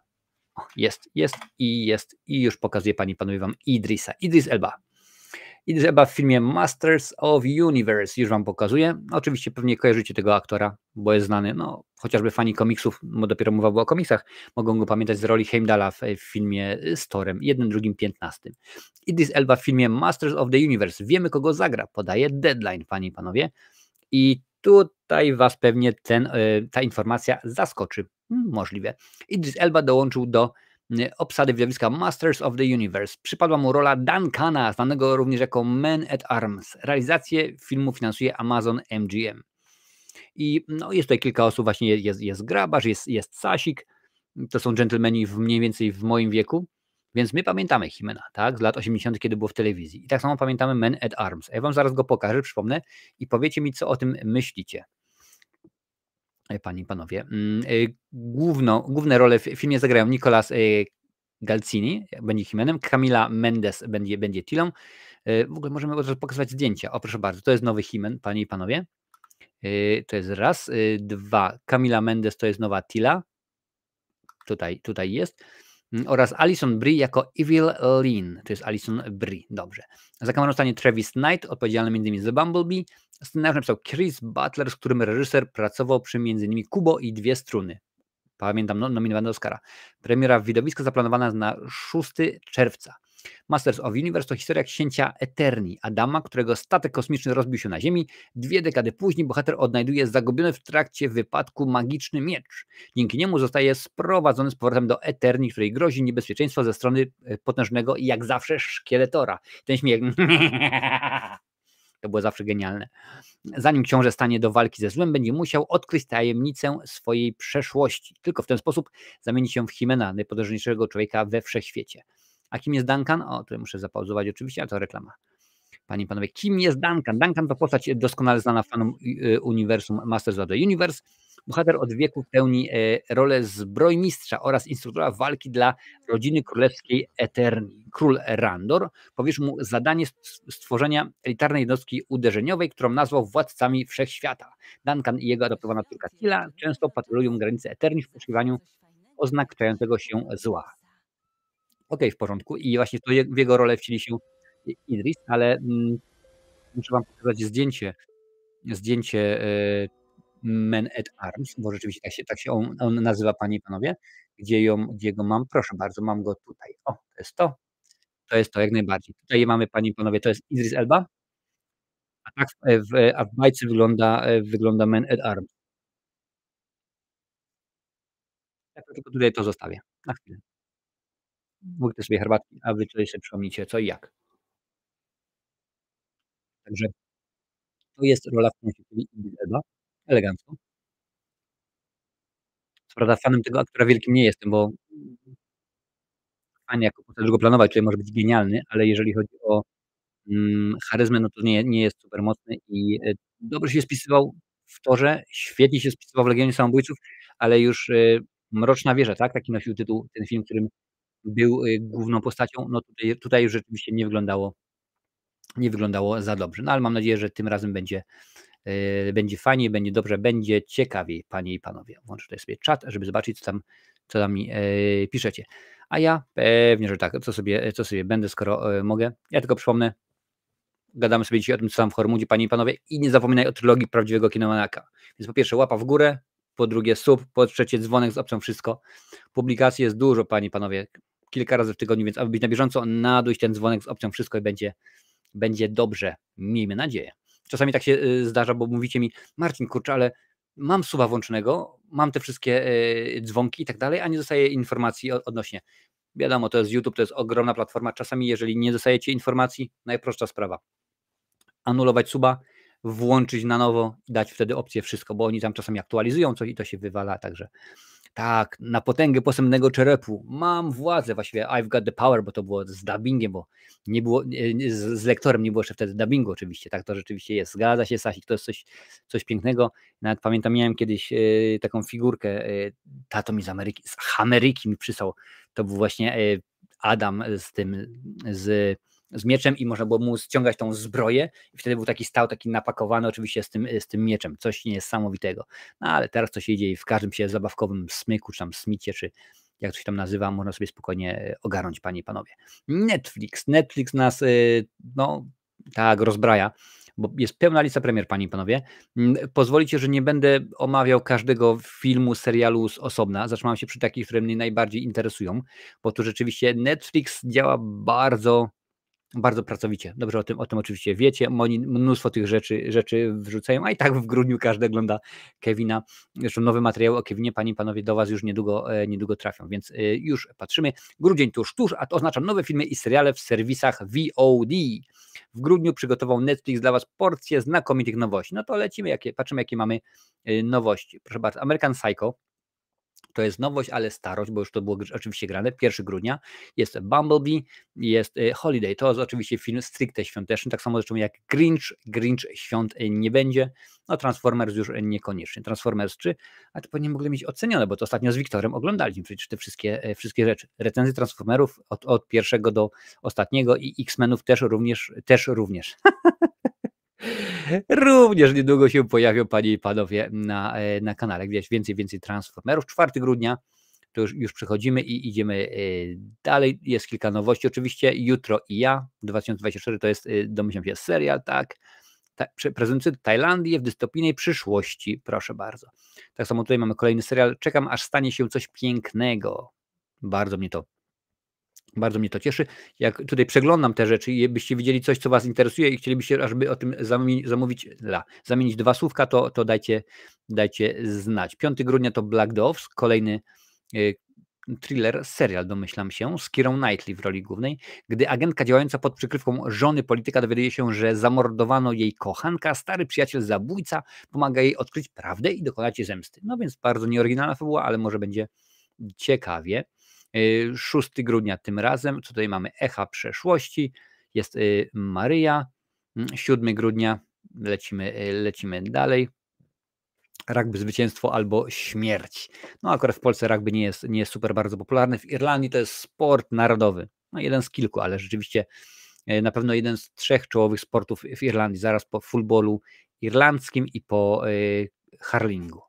O, jest i już pokazuję, panie i panowie, wam Idrisa. Idris Elba. Idris Elba w filmie Masters of Universe. Już wam pokazuję. Oczywiście pewnie kojarzycie tego aktora, bo jest znany, no chociażby fani komiksów, bo dopiero mowa była o komiksach, mogą go pamiętać z roli Heimdalla w filmie z Thorem, 1, 2, 15. Idris Elba w filmie Masters of the Universe. Wiemy, kogo zagra. Podaje Deadline, panie i panowie. I tutaj was pewnie ta informacja zaskoczy. Możliwe. Idris Elba dołączył do obsady widowiska Masters of the Universe. Przypadła mu rola Duncana, znanego również jako Man at Arms. Realizację filmu finansuje Amazon MGM. I no, jest tutaj kilka osób, właśnie jest Grabarz, jest Sasik, to są dżentelmeni mniej więcej w moim wieku, więc my pamiętamy Himena, tak, z lat 80., kiedy było w telewizji. I tak samo pamiętamy Man at Arms. Ja wam zaraz go pokażę, przypomnę i powiecie mi, co o tym myślicie. Panie i panowie. Główne role w filmie zagrają Nicolas Galcini, będzie Himenem, Camila Mendes będzie Tilą. W ogóle możemy od razu pokazywać zdjęcia. O, proszę bardzo, to jest nowy Himen, panie i panowie. To jest raz. Dwa, Camila Mendes to jest nowa Tila. Tutaj jest. Oraz Alison Brie jako Evil Lynn. To jest Alison Brie, dobrze. Za kamerą stanie Travis Knight, odpowiedzialny m.in. za Bumblebee. Scenariusz napisał Chris Butler, z którym reżyser pracował przy m.in. Kubo i Dwie struny. Pamiętam, nominowany do Oscara. Premiera widowiska zaplanowana na 6 czerwca. Masters of Universe to historia księcia Eterni, Adama, którego statek kosmiczny rozbił się na Ziemi. 2 dekady później bohater odnajduje zagubiony w trakcie wypadku magiczny miecz. Dzięki niemu zostaje sprowadzony z powrotem do Eterni, której grozi niebezpieczeństwo ze strony potężnego i jak zawsze Szkieletora. Ten śmiech. To było zawsze genialne. Zanim książę stanie do walki ze złem, będzie musiał odkryć tajemnicę swojej przeszłości. Tylko w ten sposób zamieni się w Himena, najpotężniejszego człowieka we wszechświecie. A kim jest Duncan? O, tutaj muszę zapauzować oczywiście, a to reklama. Panie i panowie, kim jest Duncan? Duncan to postać doskonale znana fanom uniwersum Masters of the Universe. Bohater od wieku pełni rolę zbrojmistrza oraz instruktora walki dla rodziny królewskiej Eterni. Król Randor powierzył mu zadanie stworzenia elitarnej jednostki uderzeniowej, którą nazwał władcami wszechświata. Duncan i jego adoptowana córka Tila często patrolują granice Eterni w poszukiwaniu oznak czającego się zła. Okej, w porządku. I właśnie to w jego rolę wcieli się Idris, ale muszę wam pokazać zdjęcie Man at Arms, bo rzeczywiście tak się on nazywa, panie i panowie. Gdzie go mam? Proszę bardzo, mam go tutaj. O, to jest to. To jest to, jak najbardziej. Tutaj mamy, panie i panowie, to jest Idris Elba, a tak w bajce wygląda Man at Arms. Ja to tylko tutaj to zostawię, na chwilę. Łyknę sobie herbatki, a wy tutaj sobie przypomnijcie co i jak. Także to jest rola w filmie, czyli Idris Elba. Elegancko. Co prawda fanem tego aktora wielkim nie jestem, bo fajnie jako postać drugoplanowa, tutaj może być genialny, ale jeżeli chodzi o charyzmę, no to nie jest super mocny i dobrze się spisywał w Thorze, świetnie się spisywał w Legionie Samobójców, ale już Mroczna Wieża, tak? Taki nosił tytuł ten film, którym był, główną postacią, no tutaj już rzeczywiście nie wyglądało za dobrze. No, ale mam nadzieję, że tym razem będzie fajniej, będzie dobrze, będzie ciekawiej, panie i panowie. Włączę tutaj sobie czat, żeby zobaczyć, co tam mi piszecie. A ja pewnie, że tak, co sobie będę, skoro mogę. Ja tylko przypomnę, gadamy sobie dzisiaj o tym, co tam w Hormudzie, panie i panowie, i nie zapominaj o trylogii prawdziwego kinomaniaka. Więc po pierwsze łapa w górę, po drugie sub, po trzecie dzwonek z opcją wszystko. Publikacji jest dużo, panie i panowie, kilka razy w tygodniu, więc aby być na bieżąco, nadujść ten dzwonek z opcją wszystko i będzie dobrze. Miejmy nadzieję. Czasami tak się zdarza, bo mówicie mi, Marcin, kurczę, ale mam suba włączonego, mam te wszystkie dzwonki i tak dalej, a nie dostaję informacji odnośnie. Wiadomo, to jest YouTube, to jest ogromna platforma. Czasami, jeżeli nie dostajecie informacji, najprostsza sprawa. Anulować suba, włączyć na nowo, dać wtedy opcję wszystko, bo oni tam czasami aktualizują coś i to się wywala, także tak, na potęgę posępnego czerepu. Mam władzę, właściwie I've got the power, bo to było z dubbingiem, bo nie było, z lektorem nie było jeszcze wtedy dubbingu oczywiście, tak to rzeczywiście jest. Zgadza się, Sasik, to jest coś pięknego. Nawet pamiętam, miałem kiedyś taką figurkę, tato mi z Ameryki, z Ameryki mi przysłał, to był właśnie Adam z mieczem i można było mu ściągać tą zbroję i wtedy był taki stał, taki napakowany oczywiście z tym mieczem, coś niesamowitego. No ale teraz to się dzieje w każdym się zabawkowym smyku, czy tam smicie, czy jak to się tam nazywa, można sobie spokojnie ogarnąć, panie i panowie. Netflix nas, no tak, rozbraja, bo jest pełna lista premier, panie i panowie. Pozwolicie, że nie będę omawiał każdego filmu, serialu z osobna. Zatrzymam się przy takich, które mnie najbardziej interesują, bo tu rzeczywiście Netflix działa bardzo pracowicie. Dobrze o tym oczywiście wiecie. Oni mnóstwo tych rzeczy wrzucają, a i tak w grudniu każdy ogląda Kevina. Zresztą nowe materiały o Kevinie, panie i panowie, do was już niedługo trafią, więc już patrzymy. Grudzień tuż, a to oznacza nowe filmy i seriale w serwisach VOD. W grudniu przygotował Netflix dla was porcję znakomitych nowości. No to lecimy, patrzymy jakie mamy nowości. Proszę bardzo, American Psycho. To jest nowość, ale starość, bo już to było oczywiście grane, 1 grudnia. Jest Bumblebee, jest Holiday. To jest oczywiście film stricte świąteczny, tak samo zresztą jak Grinch świąt nie będzie. No Transformers już niekoniecznie. Transformers 3, a to powinien w ogóle mieć ocenione, bo to ostatnio z Wiktorem oglądaliśmy przecież te wszystkie rzeczy. Recenzje Transformerów od pierwszego do ostatniego i X-Menów też również. Również niedługo się pojawią, panie i panowie, na kanale. Widać więcej Transformerów. 4 grudnia to już przechodzimy i idziemy dalej. Jest kilka nowości. Oczywiście Jutro i ja 2024 to jest, domyślam się, serial, tak. Prezentujący Tajlandię w dystopijnej przyszłości. Proszę bardzo. Tak samo tutaj mamy kolejny serial. Czekam, aż stanie się coś pięknego. Bardzo mnie to cieszy. Jak tutaj przeglądam te rzeczy i byście widzieli coś, co was interesuje i chcielibyście, żeby o tym zamienić 2 słówka, to dajcie znać. 5 grudnia to Black Doves, kolejny thriller, serial, domyślam się, z Keirą Knightley w roli głównej, gdy agentka działająca pod przykrywką żony polityka dowiaduje się, że zamordowano jej kochanka, stary przyjaciel zabójca pomaga jej odkryć prawdę i dokonać zemsty. No więc bardzo nieoryginalna fabuła, ale może będzie ciekawie. 6 grudnia tym razem, co tutaj mamy, Echa przeszłości, jest Maryja. 7 grudnia lecimy dalej. Rugby, zwycięstwo albo śmierć. No akurat w Polsce rugby nie jest super bardzo popularny. W Irlandii to jest sport narodowy. No jeden z kilku, ale rzeczywiście na pewno jeden z 3 czołowych sportów w Irlandii, zaraz po futbolu irlandzkim i po hurlingu.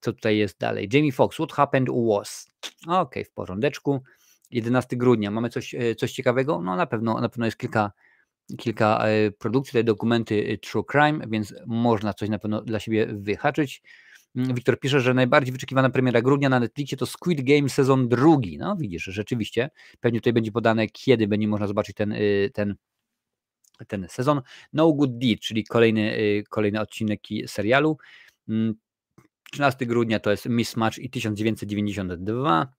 Co tutaj jest dalej? Jamie Foxx, What Happened Was. Okej, w porządeczku. 11 grudnia mamy coś ciekawego. No na pewno jest kilka produkcji, tutaj dokumenty True Crime, więc można coś na pewno dla siebie wyhaczyć. Wiktor pisze, że najbardziej wyczekiwana premiera grudnia na Netflixie to Squid Game sezon 2. No widzisz, rzeczywiście. Pewnie tutaj będzie podane, kiedy będzie można zobaczyć ten sezon. No Good Deed, czyli kolejny odcinek serialu. 13 grudnia to jest Mismatch i 1992.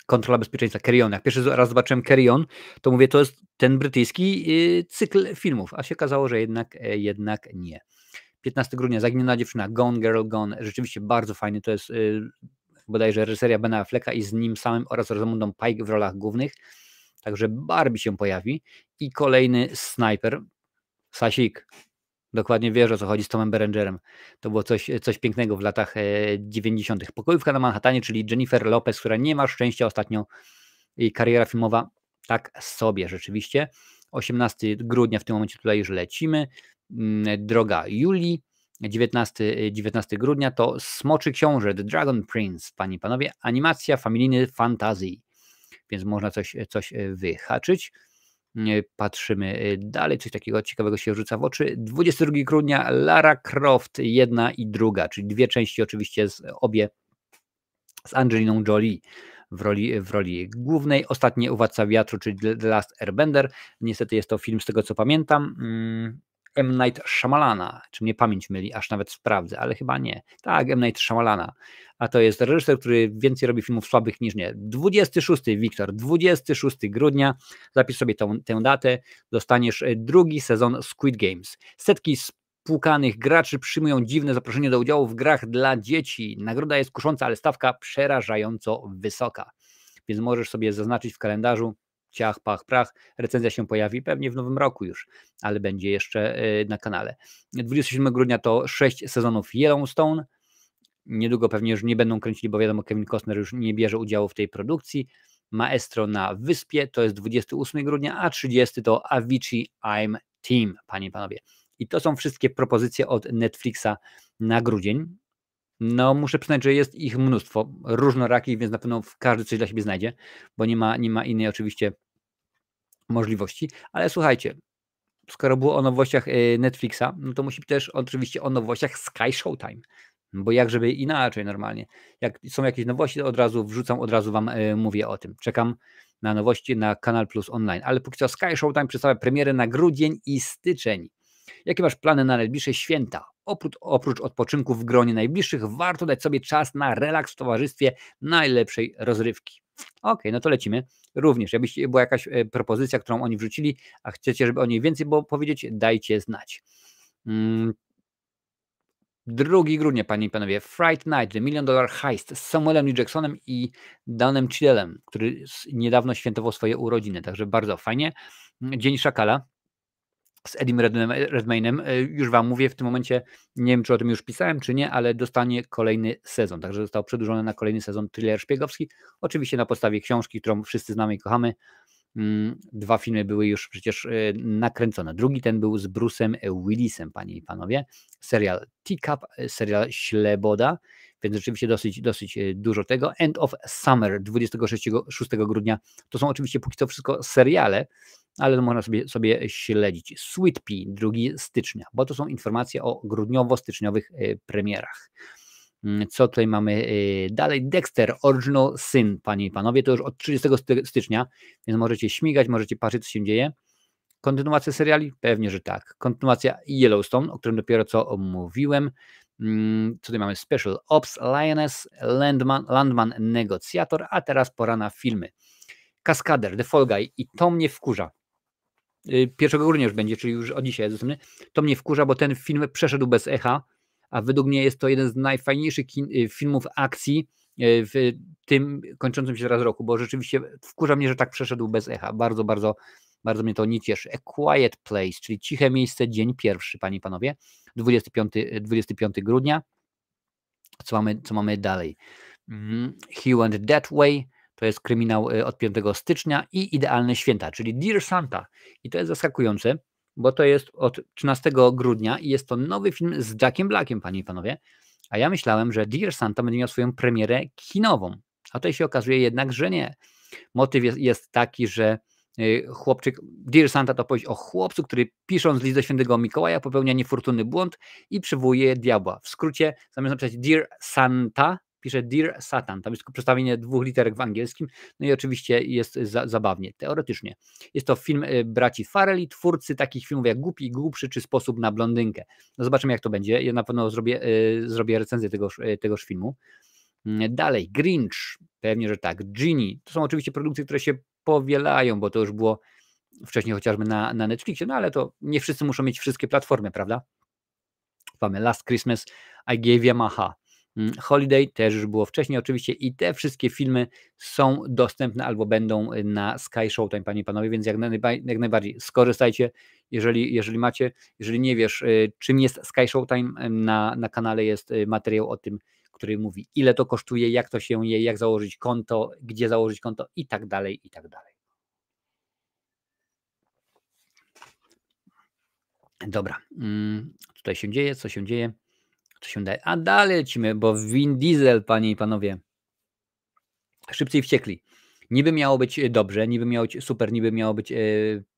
Kontrola bezpieczeństwa, Carry On. Jak pierwszy raz zobaczyłem Carry On, to mówię, to jest ten brytyjski cykl filmów, a się okazało, że jednak nie. 15 grudnia, Zaginiona dziewczyna, Gone Girl Gone, rzeczywiście bardzo fajny, to jest bodajże reżyseria Bena Afflecka i z nim samym oraz Rosamundą Pike w rolach głównych, także Barbie się pojawi i kolejny Sniper, Sasik. Dokładnie wiesz, o co chodzi z Tomem Berengerem. To było coś pięknego w latach 90. Pokojówka na Manhattanie, czyli Jennifer Lopez, która nie ma szczęścia ostatnio i kariera filmowa tak sobie rzeczywiście. 18 grudnia w tym momencie tutaj już lecimy. Droga Julii. 19 grudnia to Smoczy Książę, The Dragon Prince, panie i panowie, animacja, familijny fantasy, więc można coś wyhaczyć. Patrzymy dalej, coś takiego ciekawego się rzuca w oczy. 22 grudnia Lara Croft, jedna i druga, czyli dwie części oczywiście obie z Angeliną Jolie w roli głównej. Ostatnie Władca Wiatru, czyli The Last Airbender. Niestety jest to film, z tego co pamiętam, M. Night Shyamalana, czy mnie pamięć myli, aż nawet sprawdzę, ale chyba nie. Tak, M. Night Shyamalana. A to jest reżyser, który więcej robi filmów słabych niż nie. 26, Wiktor, 26 grudnia, zapisz sobie tę datę, dostaniesz drugi sezon Squid Games. Setki spłukanych graczy przyjmują dziwne zaproszenie do udziału w grach dla dzieci. Nagroda jest kusząca, ale stawka przerażająco wysoka. Więc możesz sobie zaznaczyć w kalendarzu, ciach, pach, prach, recenzja się pojawi pewnie w nowym roku już, ale będzie jeszcze na kanale. 27 grudnia to 6 sezonów Yellowstone. Niedługo pewnie już nie będą kręcili, bo wiadomo, Kevin Costner już nie bierze udziału w tej produkcji. Maestro na Wyspie to jest 28 grudnia, a 30 to Avicii I'm Team, panie i panowie. I to są wszystkie propozycje od Netflixa na grudzień. No muszę przyznać, że jest ich mnóstwo, różnorakich, więc na pewno każdy coś dla siebie znajdzie, bo nie ma innej oczywiście możliwości, ale słuchajcie, skoro było o nowościach Netflixa, no to musi być też oczywiście o nowościach Sky Showtime, bo jak żeby inaczej normalnie. Jak są jakieś nowości, to od razu wrzucam, od razu wam mówię o tym. Czekam na nowości na Kanal Plus Online, ale póki co Sky Showtime przedstawia premierę na grudzień i styczeń. Jakie masz plany na najbliższe święta? Oprócz odpoczynku w gronie najbliższych, warto dać sobie czas na relaks w towarzystwie najlepszej rozrywki. Okej, no to lecimy. Również, jakbyście była jakaś propozycja, którą oni wrzucili, a chcecie, żeby o niej więcej było powiedzieć, dajcie znać. 2 grudnia, panie i panowie, Fright Night, The $1 Million Heist z Samuelem L. Jacksonem i Danem Chidlem, który niedawno świętował swoje urodziny, także bardzo fajnie. Dzień Szakala z Edim Redmaynem, już wam mówię, w tym momencie nie wiem, czy o tym już pisałem, czy nie, ale dostanie kolejny sezon, także został przedłużony na kolejny sezon thriller szpiegowski, oczywiście na podstawie książki, którą wszyscy znamy i kochamy. 2 filmy były już przecież nakręcone. Drugi ten był z Bruce'em Willisem, panie i panowie. Serial Teacup, serial Śleboda, więc rzeczywiście dosyć dużo tego. End of Summer 26 grudnia. To są oczywiście póki co wszystko seriale, ale to można sobie śledzić. Sweet Pea 2 stycznia, bo to są informacje o grudniowo-styczniowych premierach. Co tutaj mamy dalej? Dexter, Original Sin, panie i panowie, to już od 30 stycznia, więc możecie śmigać, możecie patrzeć, co się dzieje. Kontynuacja seriali? Pewnie, że tak. Kontynuacja Yellowstone, o którym dopiero co mówiłem. Co tutaj mamy? Special Ops, Lioness, Landman, Negocjator, a teraz pora na filmy. Kaskader, The Fall Guy i to mnie wkurza. 1 grudnia już będzie, czyli już od dzisiaj jest dostępny. To mnie wkurza, bo ten film przeszedł bez echa, a według mnie jest to jeden z najfajniejszych filmów akcji w tym kończącym się teraz roku, bo rzeczywiście wkurza mnie, że tak przeszedł bez echa. Bardzo, bardzo, bardzo mnie to nie cieszy. A Quiet Place, czyli Ciche Miejsce, dzień pierwszy, panie i panowie, 25 grudnia. Co mamy dalej? He Went That Way, to jest kryminał od 5 stycznia i Idealne Święta, czyli Dear Santa. I to jest zaskakujące, bo to jest od 13 grudnia i jest to nowy film z Jackiem Blackiem, panie i panowie. A ja myślałem, że Dear Santa będzie miał swoją premierę kinową, a tutaj się okazuje jednak, że nie. Motyw jest taki, że chłopczyk, Dear Santa to opowieść o chłopcu, który pisząc list do świętego Mikołaja popełnia niefortunny błąd i przywołuje diabła. W skrócie, zamiast napisać Dear Santa, pisze Dear Satan. Tam jest tylko przestawienie 2 literek w angielskim. No i oczywiście jest zabawnie, teoretycznie. Jest to film braci Farrelly, twórcy takich filmów jak Głupi i Głupszy czy Sposób na blondynkę. No zobaczymy, jak to będzie. Ja na pewno zrobię recenzję tegoż filmu. Dalej, Grinch, pewnie, że tak. Genie, to są oczywiście produkcje, które się powielają, bo to już było wcześniej chociażby na Netflixie, no ale to nie wszyscy muszą mieć wszystkie platformy, prawda? Mamy Last Christmas, I Gave Yamaha. Holiday też już było wcześniej oczywiście i te wszystkie filmy są dostępne albo będą na Sky Showtime, panie i panowie, więc jak najbardziej skorzystajcie, jeżeli macie. Jeżeli nie wiesz, czym jest Sky Showtime, na kanale jest materiał o tym, który mówi, ile to kosztuje, jak to się je, jak założyć konto, gdzie założyć konto i tak dalej, i tak dalej. Dobra, tutaj się dzieje, co się dzieje, co się daje. A dalej lecimy, bo Vin Diesel, panie i panowie, Szybcy i Wściekli. Niby miało być dobrze, niby miało być super, niby miało być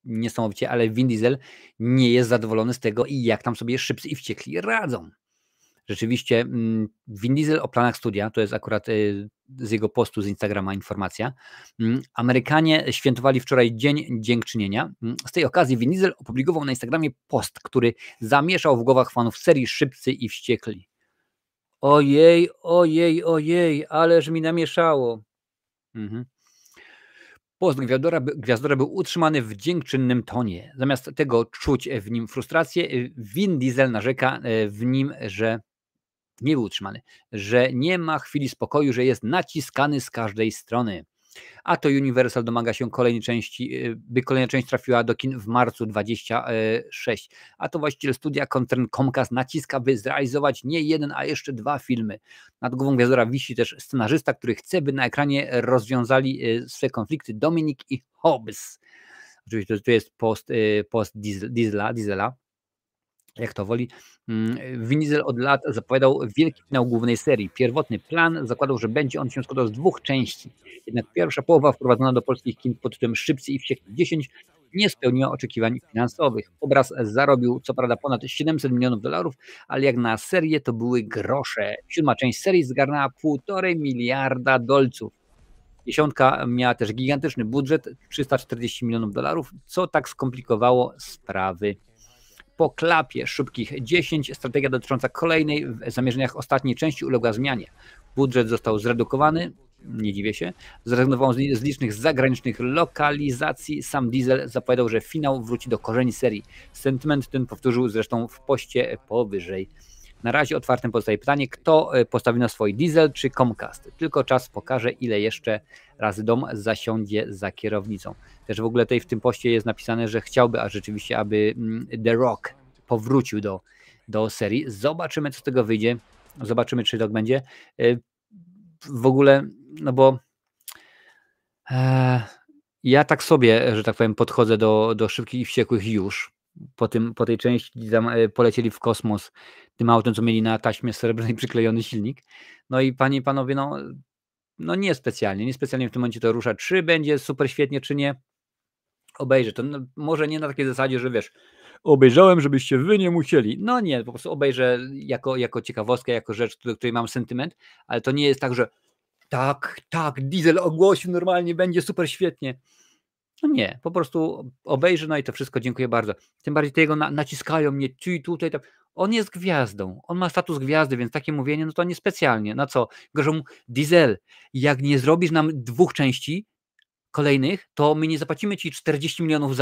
niesamowicie, ale Vin Diesel nie jest zadowolony z tego i jak tam sobie Szybcy i Wściekli radzą. Rzeczywiście Vin Diesel o planach studia, to jest akurat z jego postu z Instagrama informacja. Amerykanie świętowali wczoraj Dzień Dziękczynienia. Z tej okazji Vin Diesel opublikował na Instagramie post, który zamieszał w głowach fanów serii Szybcy i Wściekli. Ojej, ojej, ojej, ależ mi namieszało. Post Gwiazdora był utrzymany w dziękczynnym tonie. Zamiast tego czuć w nim frustrację, Vin Diesel narzeka w nim, że nie był utrzymany, że nie ma chwili spokoju, że jest naciskany z każdej strony. A to Universal domaga się kolejnej części, by kolejna część trafiła do kin w marcu 2026. A to właściciel studia koncern Comcast naciska, by zrealizować nie jeden, a jeszcze 2 filmy. Nad głową Gwiazdora wisi też scenarzysta, który chce, by na ekranie rozwiązali swe konflikty Dominik i Hobbs. Oczywiście to jest post Diesela, jak to woli. Vin Diesel od lat zapowiadał wielki finał głównej serii. Pierwotny plan zakładał, że będzie on się składał z 2 części. Jednak pierwsza połowa wprowadzona do polskich kin pod tytułem Szybcy i Wściekli 10 nie spełniła oczekiwań finansowych. Obraz zarobił co prawda ponad $700 milionów, ale jak na serię to były grosze. 7. część serii zgarnęła $1,5 miliarda. 10. miała też gigantyczny budżet, $340 milionów, co tak skomplikowało sprawy. Po klapie Szybkich 10 strategia dotycząca kolejnej w zamierzeniach ostatniej części uległa zmianie. Budżet został zredukowany, nie dziwię się, zrezygnował z licznych zagranicznych lokalizacji. Sam Diesel zapowiadał, że finał wróci do korzeni serii. Sentyment ten powtórzył zresztą w poście powyżej. Na razie otwartym pozostaje pytanie, kto postawi na swój Diesel czy Comcast. Tylko czas pokaże, ile jeszcze razy dom zasiądzie za kierownicą. Też w ogóle tutaj w tym poście jest napisane, że chciałby, a rzeczywiście, aby The Rock powrócił do serii. Zobaczymy, co z tego wyjdzie. Zobaczymy, czy tak będzie. W ogóle, no bo ja tak sobie, że tak powiem, podchodzę do Szybkich i Wściekłych już. Po tej części, gdzie tam polecieli w kosmos tym autem, co mieli na taśmie srebrnej przyklejony silnik. No i panie i panowie, no niespecjalnie w tym momencie to rusza. Czy będzie super świetnie, czy nie? Obejrzę to. No, może nie na takiej zasadzie, że wiesz, obejrzałem, żebyście wy nie musieli. No nie, po prostu obejrzę jako ciekawostkę, jako rzecz, do której mam sentyment, ale to nie jest tak, że tak, Diesel ogłosił, normalnie będzie super świetnie. No nie, po prostu obejrzę, no i to wszystko, dziękuję bardzo. Tym bardziej tego naciskają mnie tutaj, tam. On jest gwiazdą, on ma status gwiazdy, więc takie mówienie, no to niespecjalnie. Na co? Gorzą mu, Diesel, jak nie zrobisz nam 2 części kolejnych, to my nie zapłacimy ci $40 milionów,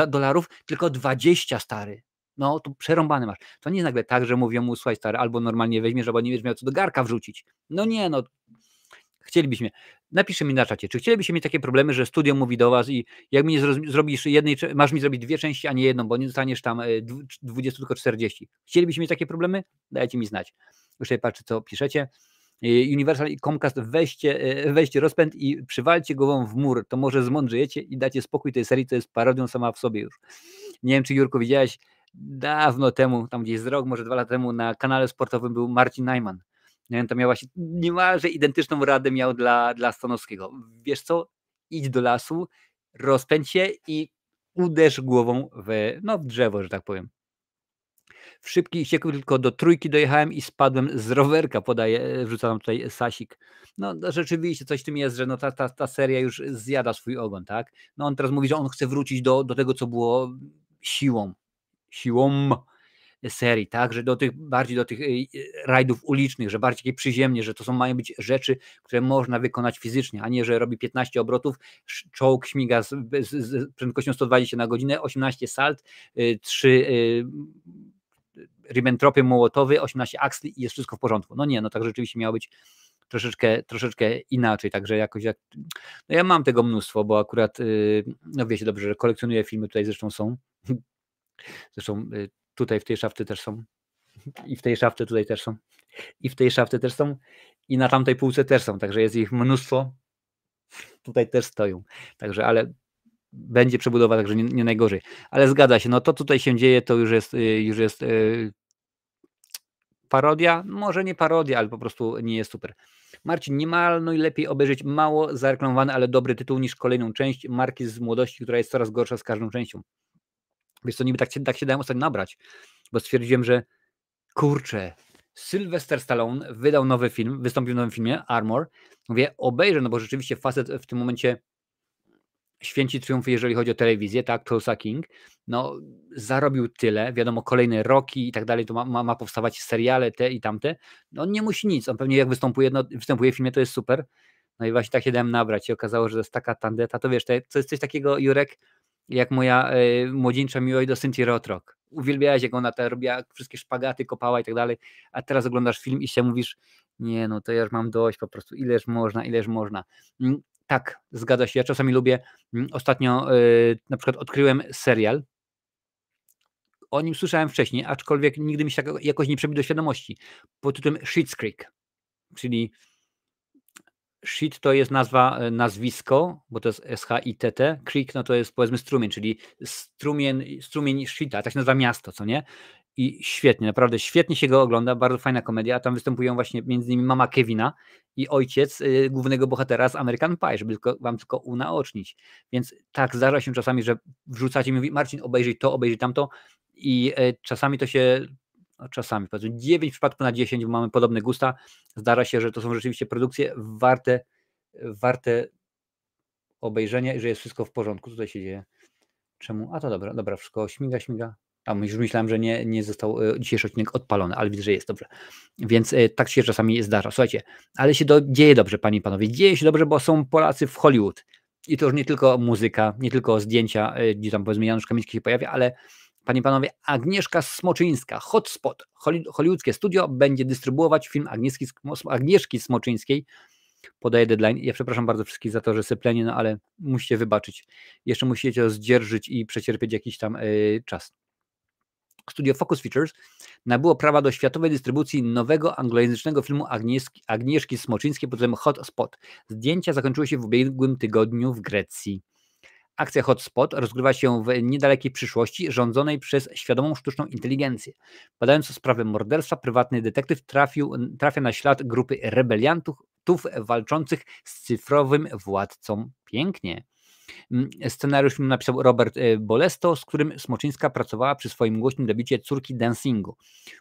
tylko 20, stary. No to przerąbane masz. To nie jest nagle tak, że mówią mu, słuchaj stary, albo normalnie weźmiesz, albo nie będziesz miał co do garka wrzucić. No nie, no. Chcielibyśmy. Napiszcie mi na czacie, czy chcielibyście mieć takie problemy, że studio mówi do was i jak mi nie zrobisz jednej, masz mi zrobić 2 części, a nie jedną, bo nie dostaniesz tam 20, tylko 40. Chcielibyście mieć takie problemy? Dajcie mi znać. Już tutaj patrzę, co piszecie. Universal i Comcast, weźcie rozpęd i przywalcie głową w mur, to może zmądrzejecie i dacie spokój tej serii, to jest parodią sama w sobie już. Nie wiem, czy Jurko widziałeś, dawno temu, tam gdzieś z rok, może 2 lata temu na kanale sportowym był Marcin Najman. Nie wiem, to miał właśnie niemalże identyczną radę miał dla Stanowskiego. Wiesz co? Idź do lasu, rozpędź się i uderz głową w drzewo, że tak powiem. W Szybki i Wściekły tylko do 3 dojechałem i spadłem z rowerka, wrzuca nam tutaj Sasik. No rzeczywiście coś w tym jest, że no ta seria już zjada swój ogon, tak? No on teraz mówi, że on chce wrócić do tego, co było siłą serii, tak, że bardziej do tych rajdów ulicznych, że bardziej przyziemnie, że to mają być rzeczy, które można wykonać fizycznie, a nie, że robi 15 obrotów, czołg śmiga z prędkością 120 na godzinę, 18 salt, 3 Ribbentropy Mołotowy, 18 aksli i jest wszystko w porządku. No nie, no tak rzeczywiście miało być troszeczkę inaczej, także jakoś no ja mam tego mnóstwo, bo akurat no wiecie dobrze, że kolekcjonuję filmy, tutaj zresztą są. Zresztą tutaj w tej szafce też są. I w tej szafce tutaj też są. I w tej szafce też są. i na tamtej półce też są, także jest ich mnóstwo. Tutaj też stoją. Także, ale będzie przebudowa, także nie najgorzej. Ale zgadza się, no to tutaj się dzieje, to już jest parodia? Może nie parodia, ale po prostu nie jest super. Marcin, nie maluj, lepiej obejrzeć mało zareklamowany, ale dobry tytuł niż kolejną część marki z młodości, która jest coraz gorsza z każdą częścią. Wiesz co, niby tak się dałem ostatnio nabrać, bo stwierdziłem, że kurczę, Sylvester Stallone wydał nowy film, wystąpił w nowym filmie, Armor. Mówię, obejrzę, no bo rzeczywiście facet w tym momencie święci triumfy, jeżeli chodzi o telewizję, tak, Tulsa King, no zarobił tyle, wiadomo, kolejne roki i tak dalej, to ma powstawać seriale te i tamte, no on nie musi nic, on pewnie jak występuje w filmie, to jest super, no i właśnie tak się dałem nabrać i okazało, że to jest taka tandeta, to wiesz, to jest coś takiego, Jurek, jak moja młodzieńcza miłość do Cynthia Rothrock. Uwielbiałeś, jak ona robiła wszystkie szpagaty, kopała i tak dalej, a teraz oglądasz film i się mówisz, nie no, to ja już mam dość po prostu, ileż można. Tak, zgadza się, ja czasami lubię, ostatnio na przykład odkryłem serial, o nim słyszałem wcześniej, aczkolwiek nigdy mi się jakoś nie przebił do świadomości, pod tytułem Schitt's Creek, czyli Shit to jest nazwisko, bo to jest S-H-I-T-T, Creek no to jest powiedzmy strumień, czyli strumień Shita, tak się nazywa miasto, co nie? I świetnie, naprawdę świetnie się go ogląda, bardzo fajna komedia, a tam występują właśnie między innymi mama Kevina i ojciec głównego bohatera z American Pie, żeby wam tylko unaocznić. Więc tak, zdarza się czasami, że wrzucacie mi, mówi Marcin, obejrzyj to, obejrzyj tamto i czasami to się, no czasami, powiedzmy 9 w przypadku na 10, bo mamy podobne gusta, zdarza się, że to są rzeczywiście produkcje warte obejrzenia i że jest wszystko w porządku. Co tutaj się dzieje? Czemu? A to dobra, wszystko śmiga. A już myślałem, że nie został dzisiejszy odcinek odpalony, ale widzę, że jest dobrze. Więc tak się czasami zdarza. Słuchajcie, ale się dzieje dobrze, panie i panowie. Dzieje się dobrze, bo są Polacy w Hollywood. I to już nie tylko muzyka, nie tylko zdjęcia, gdzie tam powiedzmy Janusz Kamiński się pojawia, ale panie i panowie, Agnieszka Smoczyńska, Hotspot, hollywoodzkie studio będzie dystrybuować film Agnieszki Smoczyńskiej. Podaję deadline. Ja przepraszam bardzo wszystkich za to, że syplenie, no ale musicie wybaczyć. Jeszcze musicie to zdzierżyć i przecierpieć jakiś tam czas. Studio Focus Features nabyło prawa do światowej dystrybucji nowego anglojęzycznego filmu Agnieszki Smoczyńskiej pod tytułem Hotspot. Zdjęcia zakończyły się w ubiegłym tygodniu w Grecji. Akcja Hotspot rozgrywa się w niedalekiej przyszłości, rządzonej przez świadomą sztuczną inteligencję. Badając sprawę morderstwa, prywatny detektyw trafia na ślad grupy rebeliantów walczących z cyfrowym władcą. Pięknie. Scenariusz filmu napisał Robert Bolesto, z którym Smoczyńska pracowała przy swoim głośnym debiucie Córki dancingu.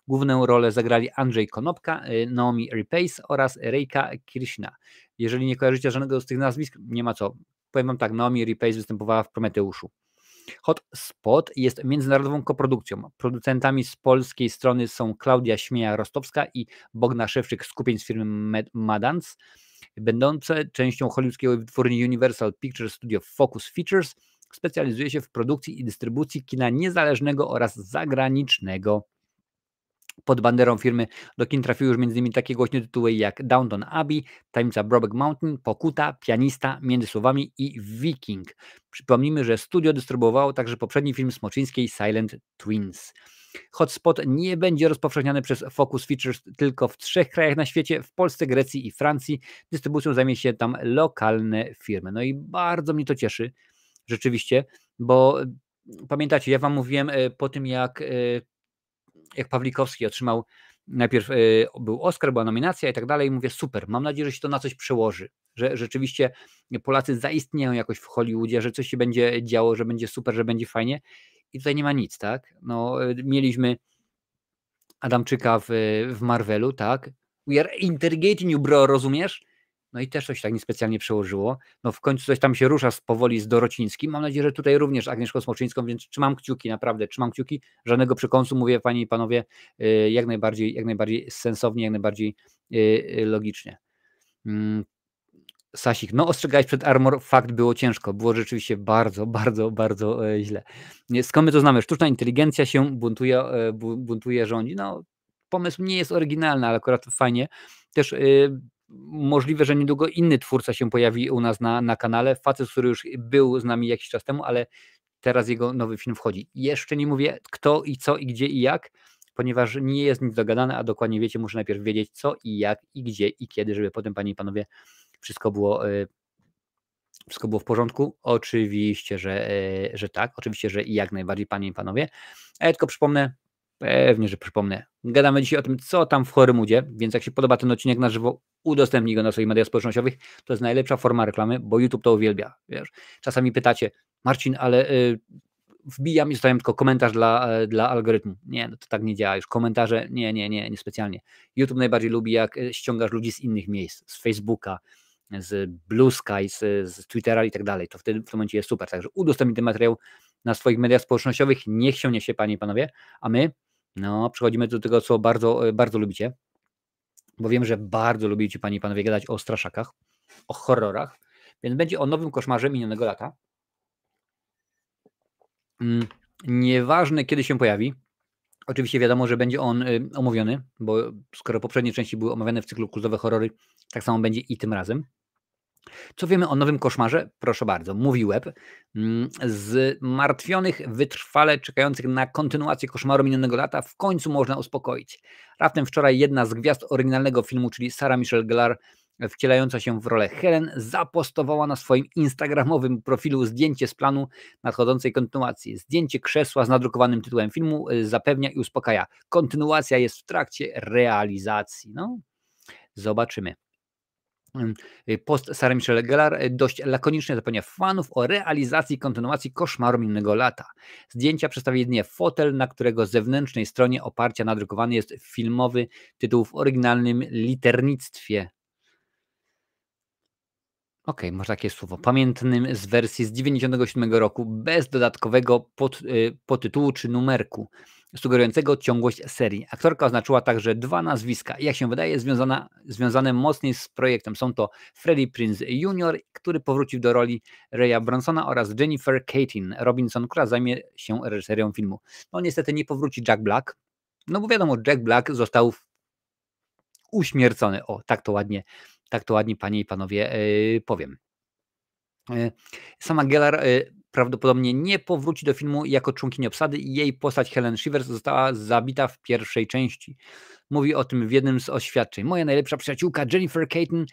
Główną rolę zagrali Andrzej Konopka, Naomi Rapace oraz Rejka Kirshna. Jeżeli nie kojarzycie żadnego z tych nazwisk, nie ma co. Powiem wam tak, Naomi Rapace występowała w Prometeuszu. Hotspot jest międzynarodową koprodukcją. Producentami z polskiej strony są Klaudia Śmieja-Rostowska i Bogna Szewczyk z kupień z firmy Madans, będące częścią hollywoodzkiego wytwórni Universal Pictures Studio Focus Features. Specjalizuje się w produkcji i dystrybucji kina niezależnego oraz zagranicznego. Pod banderą firmy do kin trafiły już m.in. takie głośne tytuły jak Downton Abbey, Tajemnica Brokeback Mountain, Pokuta, Pianista, Między Słowami i Viking. Przypomnijmy, że studio dystrybuowało także poprzedni film Smoczyńskiej Silent Twins. Hotspot nie będzie rozpowszechniany przez Focus Features tylko w 3 krajach na świecie, w Polsce, Grecji i Francji. Dystrybucją zajmie się tam lokalne firmy. No i bardzo mnie to cieszy, rzeczywiście, bo pamiętacie, ja wam mówiłem po tym, jak Pawlikowski otrzymał, najpierw był Oscar, była nominacja i tak dalej, mówię super, mam nadzieję, że się to na coś przełoży, że rzeczywiście Polacy zaistnieją jakoś w Hollywoodzie, że coś się będzie działo, że będzie super, że będzie fajnie i tutaj nie ma nic, tak? No, mieliśmy Adamczyka w Marvelu, tak? We are interrogating you, bro, rozumiesz? No i też coś tak niespecjalnie przełożyło. No w końcu coś tam się rusza powoli z Dorocińskim. Mam nadzieję, że tutaj również Agnieszką Smoczyńską, więc trzymam kciuki, naprawdę trzymam kciuki. Żadnego przekąsu, mówię panie i panowie, jak najbardziej sensownie, jak najbardziej logicznie. Sasik, no ostrzegałeś przed Armor, fakt, było ciężko, było rzeczywiście bardzo źle. Skąd my to znamy? Sztuczna inteligencja się buntuje, rządzi. No pomysł nie jest oryginalny, ale akurat fajnie. Też możliwe, że niedługo inny twórca się pojawi u nas na kanale, facet, który już był z nami jakiś czas temu, ale teraz jego nowy film wchodzi. Jeszcze nie mówię kto i co i gdzie i jak, ponieważ nie jest nic dogadane, a dokładnie wiecie, muszę najpierw wiedzieć co i jak i gdzie i kiedy, żeby potem, panie i panowie, wszystko było w porządku? Oczywiście, że tak. Oczywiście, że i jak najbardziej, panie i panowie. A ja tylko przypomnę, pewnie, że przypomnę. Gadamy dzisiaj o tym, co tam w Horymudzie, więc jak się podoba ten odcinek na żywo, udostępnij go na swoich mediach społecznościowych. To jest najlepsza forma reklamy, bo YouTube to uwielbia. Wiesz? Czasami pytacie, Marcin, ale wbijam i zostawiam tylko komentarz dla algorytmu. Nie, no to tak nie działa już. Komentarze, nie specjalnie. YouTube najbardziej lubi, jak ściągasz ludzi z innych miejsc, z Facebooka, z Blue Sky, z Twittera i tak dalej. To wtedy w tym momencie jest super. Także udostępnij ten materiał na swoich mediach społecznościowych. Niech się niesie, panie i panowie. A my przechodzimy do tego, co bardzo, bardzo lubicie. Bo wiem, że bardzo lubicie, panie i panowie, gadać o straszakach, o horrorach. Więc będzie o nowym koszmarze minionego lata. Nieważne, kiedy się pojawi. Oczywiście wiadomo, że będzie on omówiony, bo skoro poprzednie części były omawiane w cyklu kultowe horrory, tak samo będzie i tym razem. Co wiemy o nowym koszmarze? Proszę bardzo, mówi web. Zmartwionych, wytrwale czekających na kontynuację koszmaru minionego lata w końcu można uspokoić. Raptem wczoraj jedna z gwiazd oryginalnego filmu, czyli Sarah Michelle Gellar, wcielająca się w rolę Helen, zapostowała na swoim instagramowym profilu zdjęcie z planu nadchodzącej kontynuacji. Zdjęcie krzesła z nadrukowanym tytułem filmu zapewnia i uspokaja. Kontynuacja jest w trakcie realizacji. No, zobaczymy. Post Sarah Michelle Gellar dość lakonicznie zapewnia fanów o realizacji kontynuacji koszmaru minionego lata. Zdjęcia przedstawia jedynie fotel, na którego zewnętrznej stronie oparcia nadrukowany jest filmowy tytuł w oryginalnym liternictwie. Okej, może takie słowo. Pamiętnym z wersji z 97 roku, bez dodatkowego podtytułu czy numerku, sugerującego ciągłość serii. Aktorka oznaczyła także dwa nazwiska, jak się wydaje, związane mocniej z projektem. Są to Freddie Prinze Jr., który powrócił do roli Raya Bronsona, oraz Jennifer Katin Robinson, która zajmie się reżyserią filmu. No niestety nie powróci Jack Black, no bo wiadomo, Jack Black został uśmiercony. O, tak to ładnie, panie i panowie, powiem. Sama Gellar prawdopodobnie nie powróci do filmu jako członkini obsady i jej postać Helen Shivers została zabita w pierwszej części. Mówi o tym w jednym z oświadczeń. Moja najlepsza przyjaciółka Jennifer Katin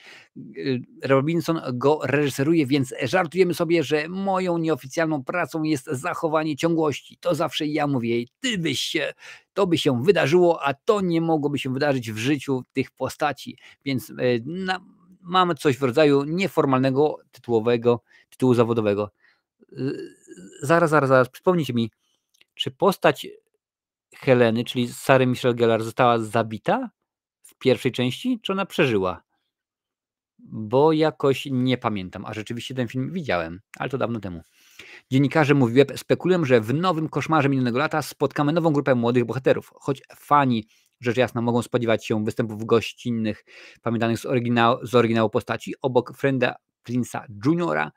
Robinson go reżyseruje, więc żartujemy sobie, że moją nieoficjalną pracą jest zachowanie ciągłości. To zawsze ja mówię jej, to by się wydarzyło, a to nie mogłoby się wydarzyć w życiu tych postaci. Więc mamy coś w rodzaju nieformalnego tytułu zawodowego. Zaraz, przypomnijcie mi, czy postać Heleny, czyli Sarah Michelle Gellar, została zabita w pierwszej części, czy ona przeżyła? Bo jakoś nie pamiętam, a rzeczywiście ten film widziałem, ale to dawno temu. Dziennikarze Mówi Web spekulują, że w nowym koszmarze minionego lata spotkamy nową grupę młodych bohaterów, choć fani rzecz jasna mogą spodziewać się występów gościnnych pamiętanych z oryginału postaci. Obok Freda Prince'a Jr.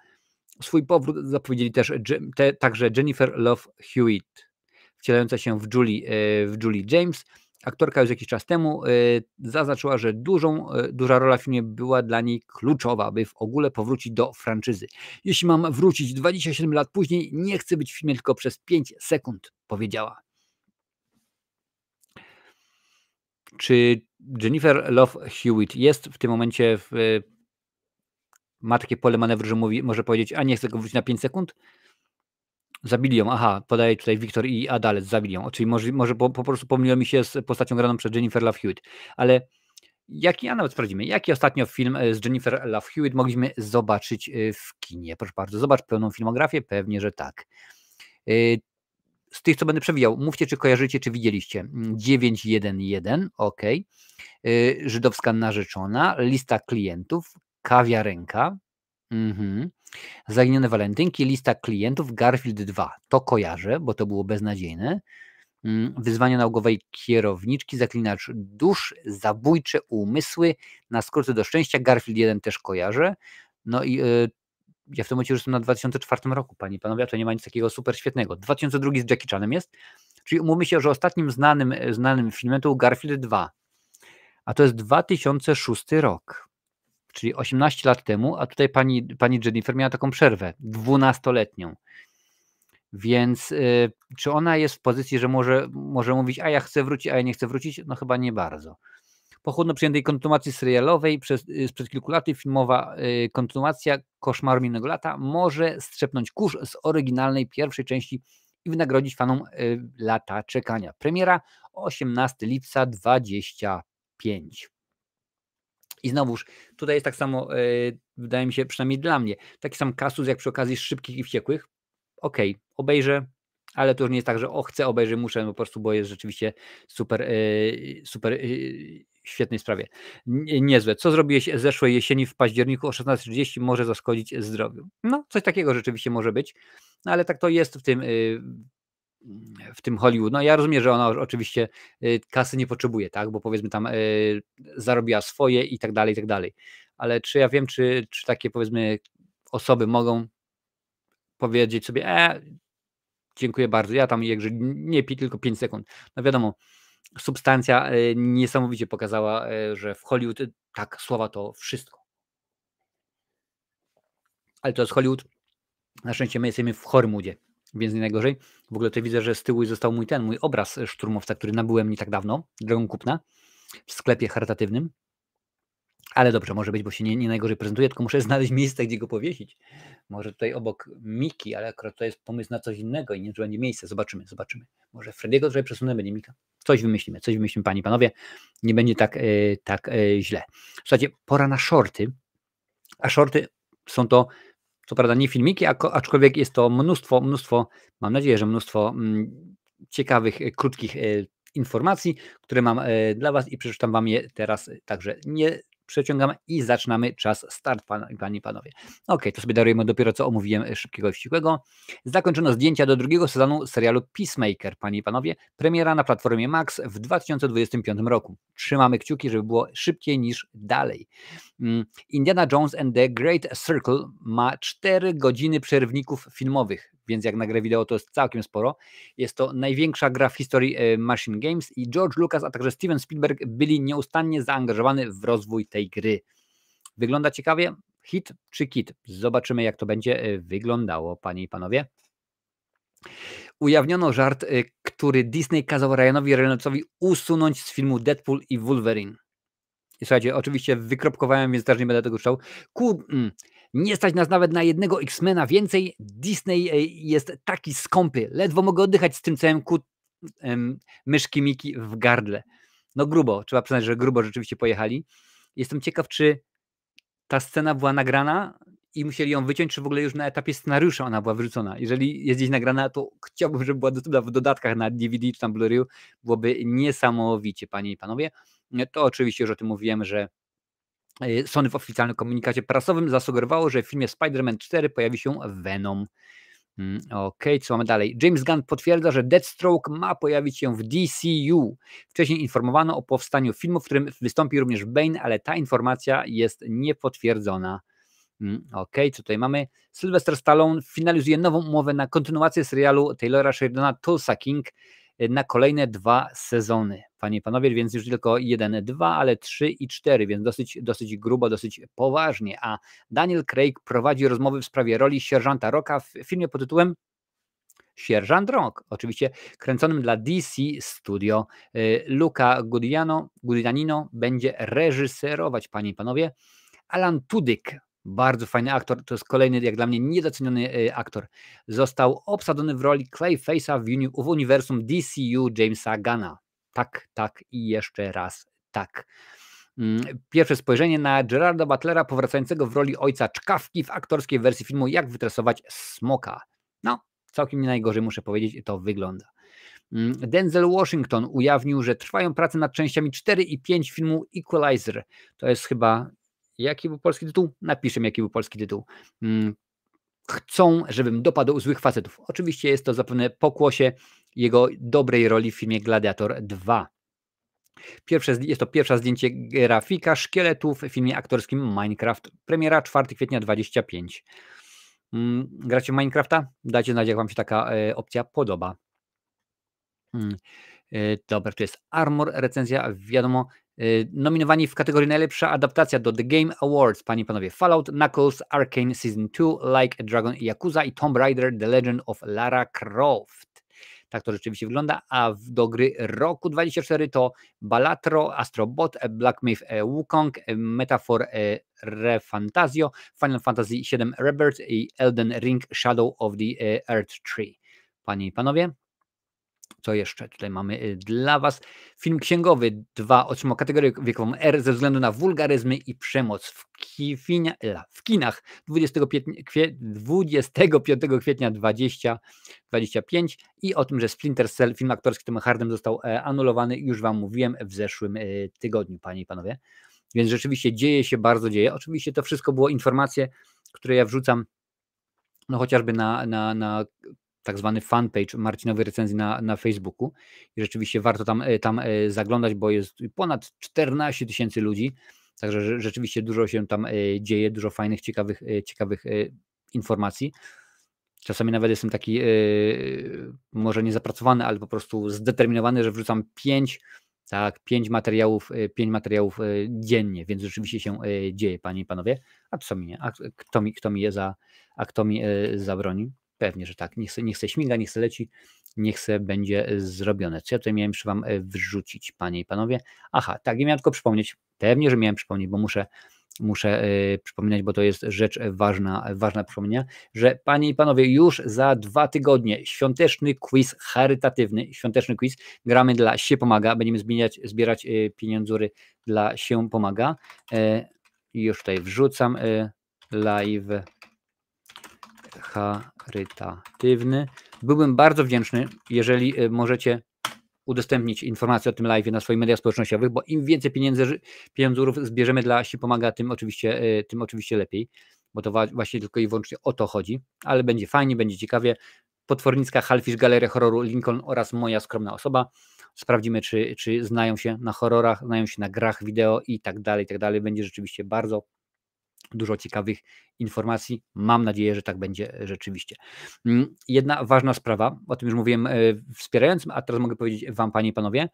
swój powrót zapowiedzieli też także Jennifer Love Hewitt, wcielająca się w Julie James. Aktorka już jakiś czas temu zaznaczyła, że duża rola w filmie była dla niej kluczowa, by w ogóle powrócić do franczyzy. Jeśli mam wrócić 27 lat później, nie chcę być w filmie tylko przez 5 sekund, powiedziała. Czy Jennifer Love Hewitt jest w tym momencie ma takie pole manewru, że może powiedzieć, a nie chcę go wrócić na 5 sekund? Zabili ją, aha, podaje tutaj Wiktor i Adalec, zabili ją. Czyli może po prostu pomyliło mi się z postacią graną przez Jennifer Love Hewitt. Ale a nawet sprawdzimy, jaki ostatnio film z Jennifer Love Hewitt mogliśmy zobaczyć w kinie? Proszę bardzo, zobacz pełną filmografię, pewnie, że tak. Z tych, co będę przewijał, mówcie, czy kojarzycie, czy widzieliście. 911, ok. Żydowska narzeczona, Lista klientów, Kawiarenka, Zaginione walentynki, Lista klientów, Garfield 2. To kojarzę, bo to było beznadziejne. Wyzwania naukowej kierowniczki, Zaklinacz dusz, Zabójcze umysły, Na skróty do szczęścia, Garfield 1 też kojarzę. No i ja w tym momencie już jestem na 2004 roku, panie i panowie, to nie ma nic takiego super świetnego. 2002 z Jackie Chanem jest, czyli umówmy się, że ostatnim znanym filmem to był Garfield 2, a to jest 2006 rok, czyli 18 lat temu, a tutaj pani Jennifer miała taką przerwę 12-letnią. Więc czy ona jest w pozycji, że może mówić: „A ja chcę wrócić, a ja nie chcę wrócić”? No chyba nie bardzo. Po chłodno przyjętej kontynuacji serialowej sprzed kilku lat filmowa kontynuacja „Koszmaru minionego lata” może strzepnąć kurz z oryginalnej pierwszej części i wynagrodzić fanom lata czekania. Premiera 18 lipca 25. I znowuż tutaj jest tak samo, wydaje mi się, przynajmniej dla mnie, taki sam kasus jak przy okazji Szybkich i Wściekłych. Okej, obejrzę, ale to już nie jest tak, że chcę, obejrzę, muszę, po prostu, bo jest rzeczywiście super, super świetnej sprawie. Niezłe. Co zrobiłeś zeszłej jesieni w październiku o 16:30 może zaszkodzić zdrowiu. No, coś takiego rzeczywiście może być, no ale tak to jest w tym Hollywood. No ja rozumiem, że ona oczywiście kasy nie potrzebuje, tak, bo powiedzmy tam zarobiła swoje i tak dalej, i tak dalej. Ale czy ja wiem, czy takie powiedzmy osoby mogą powiedzieć sobie: dziękuję bardzo, ja tam jakże nie tylko 5 sekund. No wiadomo, substancja niesamowicie pokazała, że w Hollywood tak, słowa to wszystko. Ale to jest Hollywood. Na szczęście my jesteśmy w Hormudzie, więc nie najgorzej. W ogóle tutaj widzę, że z tyłu został mój obraz szturmowca, który nabyłem nie tak dawno, drogą kupna, w sklepie charytatywnym. Ale dobrze, może być, bo się nie najgorzej prezentuje, tylko muszę znaleźć miejsce, gdzie go powiesić. Może tutaj obok Miki, ale akurat to jest pomysł na coś innego i nie że będzie miejsce. Zobaczymy. Może Frediego trochę przesunę, będzie Mika. Coś wymyślimy, panie i panowie. Nie będzie tak źle. Słuchajcie, pora na shorty, a shorty są to, co prawda nie filmiki, aczkolwiek jest to mnóstwo, mam nadzieję, że mnóstwo ciekawych, krótkich informacji, które mam dla Was i przeczytam Wam je teraz, także nie przeciągam i zaczynamy. Czas start, panie i panowie. Okej, to sobie darujemy dopiero co omówiłem Szybkiego i Wściekłego. Zakończono zdjęcia do drugiego sezonu serialu Peacemaker, panie i panowie. Premiera na platformie Max w 2025 roku. Trzymamy kciuki, żeby było szybciej niż dalej. Indiana Jones and the Great Circle ma 4 godziny przerwników filmowych, więc jak na grę wideo to jest całkiem sporo. Jest to największa gra w historii Machine Games i George Lucas, a także Steven Spielberg byli nieustannie zaangażowani w rozwój tej gry. Wygląda ciekawie? Hit czy kit? Zobaczymy, jak to będzie wyglądało, panie i panowie. Ujawniono żart, który Disney kazał Ryanowi Reynoldsowi usunąć z filmu Deadpool i Wolverine. I słuchajcie, oczywiście wykropkowałem, więc też nie będę tego czytał. Nie stać nas nawet na jednego X-Mena więcej. Disney jest taki skąpy. Ledwo mogę oddychać z tym całym myszki Miki w gardle. No grubo, trzeba przyznać, że grubo rzeczywiście pojechali. Jestem ciekaw, czy ta scena była nagrana i musieli ją wyciąć, czy w ogóle już na etapie scenariusza ona była wyrzucona. Jeżeli jest gdzieś nagrana, to chciałbym, żeby była dostępna w dodatkach na DVD czy tam Blu-rayu. Byłoby niesamowicie, panie i panowie. To oczywiście już o tym mówiłem, że Sony w oficjalnym komunikacie prasowym zasugerowało, że w filmie Spider-Man 4 pojawi się Venom. Okej, co mamy dalej? James Gunn potwierdza, że Deathstroke ma pojawić się w DCU. Wcześniej informowano o powstaniu filmu, w którym wystąpi również Bane, ale ta informacja jest niepotwierdzona. Okej, co tutaj mamy? Sylvester Stallone finalizuje nową umowę na kontynuację serialu Taylora Sheridana Tulsa King na kolejne 2 sezony. Panie i panowie, więc już nie tylko 1, 2, ale 3 i 4, więc dosyć grubo, dosyć poważnie. A Daniel Craig prowadzi rozmowy w sprawie roli sierżanta Rocka w filmie pod tytułem Sierżant Rock, oczywiście kręconym dla DC Studio. Luca Guadagnino będzie reżyserować, panie i panowie. Alan Tudyk, bardzo fajny aktor, to jest kolejny, jak dla mnie, niedoceniony aktor. Został obsadzony w roli Clayface'a w uniwersum DCU Jamesa Gunna. Tak i jeszcze raz tak. Pierwsze spojrzenie na Gerarda Butlera powracającego w roli ojca Czkawki w aktorskiej wersji filmu Jak wytresować smoka. No, całkiem nie najgorzej, muszę powiedzieć, to wygląda. Denzel Washington ujawnił, że trwają prace nad częściami 4 i 5 filmu Equalizer. To jest chyba... Jaki był polski tytuł? Napiszę, jaki był polski tytuł. Chcą, żebym dopadł złych facetów. Oczywiście jest to zapewne pokłosie jego dobrej roli w filmie Gladiator 2. Jest to pierwsze zdjęcie grafika szkieletów w filmie aktorskim Minecraft. Premiera 4 kwietnia 25. Gracie w Minecrafta? Dajcie znać, jak wam się taka opcja podoba. Dobra, tu jest Armor, recenzja, wiadomo, Nominowani w kategorii najlepsza adaptacja do The Game Awards, panie i panowie, Fallout, Knuckles, Arcane Season 2, Like a Dragon, Yakuza i Tomb Raider The Legend of Lara Croft. Tak to rzeczywiście wygląda, a do gry roku 24 to Balatro, Astrobot, Black Myth, Wukong, Metaphor, ReFantazio, Final Fantasy VII Rebirth i Elden Ring Shadow of the Earth Tree. Panie i panowie, co jeszcze tutaj mamy dla was? Film księgowy 2 otrzymał kategorię wiekową R ze względu na wulgaryzmy i przemoc w kinach 25 kwietnia 2025 i o tym, że Splinter Cell, film aktorski Tomem Hardem został anulowany, już wam mówiłem w zeszłym tygodniu, panie i panowie. Więc rzeczywiście dzieje się, bardzo dzieje. Oczywiście to wszystko było informacje, które ja wrzucam no chociażby na tak zwany fanpage Marcinowej recenzji na Facebooku i rzeczywiście warto tam zaglądać, bo jest ponad 14 000 ludzi, także rzeczywiście dużo się tam dzieje, dużo fajnych, ciekawych informacji. Czasami nawet jestem taki może nie zapracowany, ale po prostu zdeterminowany, że wrzucam 5 materiałów dziennie, więc rzeczywiście się dzieje, panie i panowie. A co mi nie? A kto mi zabroni? Pewnie, że tak. Niech se śmiga, niech se leci, niech se będzie zrobione. Co ja tutaj miałem przy wam wrzucić, panie i panowie? Aha, tak, ja miałem tylko przypomnieć. Pewnie, że miałem przypomnieć, bo muszę przypominać, bo to jest rzecz ważna przypomnienia, że panie i panowie, już za 2 tygodnie świąteczny quiz charytatywny, gramy dla Się Pomaga, będziemy zbierać pieniądzury dla Się Pomaga. I już tutaj wrzucam live charytatywny. Byłbym bardzo wdzięczny, jeżeli możecie udostępnić informacje o tym live na swoich mediach społecznościowych, bo im więcej pieniądzurów zbierzemy dla Się Pomaga, tym oczywiście lepiej, bo to właśnie tylko i wyłącznie o to chodzi, ale będzie fajnie, będzie ciekawie. Potwornicka Halfish, Galeria Horroru Lincoln oraz moja skromna osoba. Sprawdzimy, czy znają się na horrorach, znają się na grach wideo i tak dalej, Będzie rzeczywiście bardzo dużo ciekawych informacji. Mam nadzieję, że tak będzie rzeczywiście. Jedna ważna sprawa, o tym już mówiłem wspierającym, a teraz mogę powiedzieć wam, panie i panowie,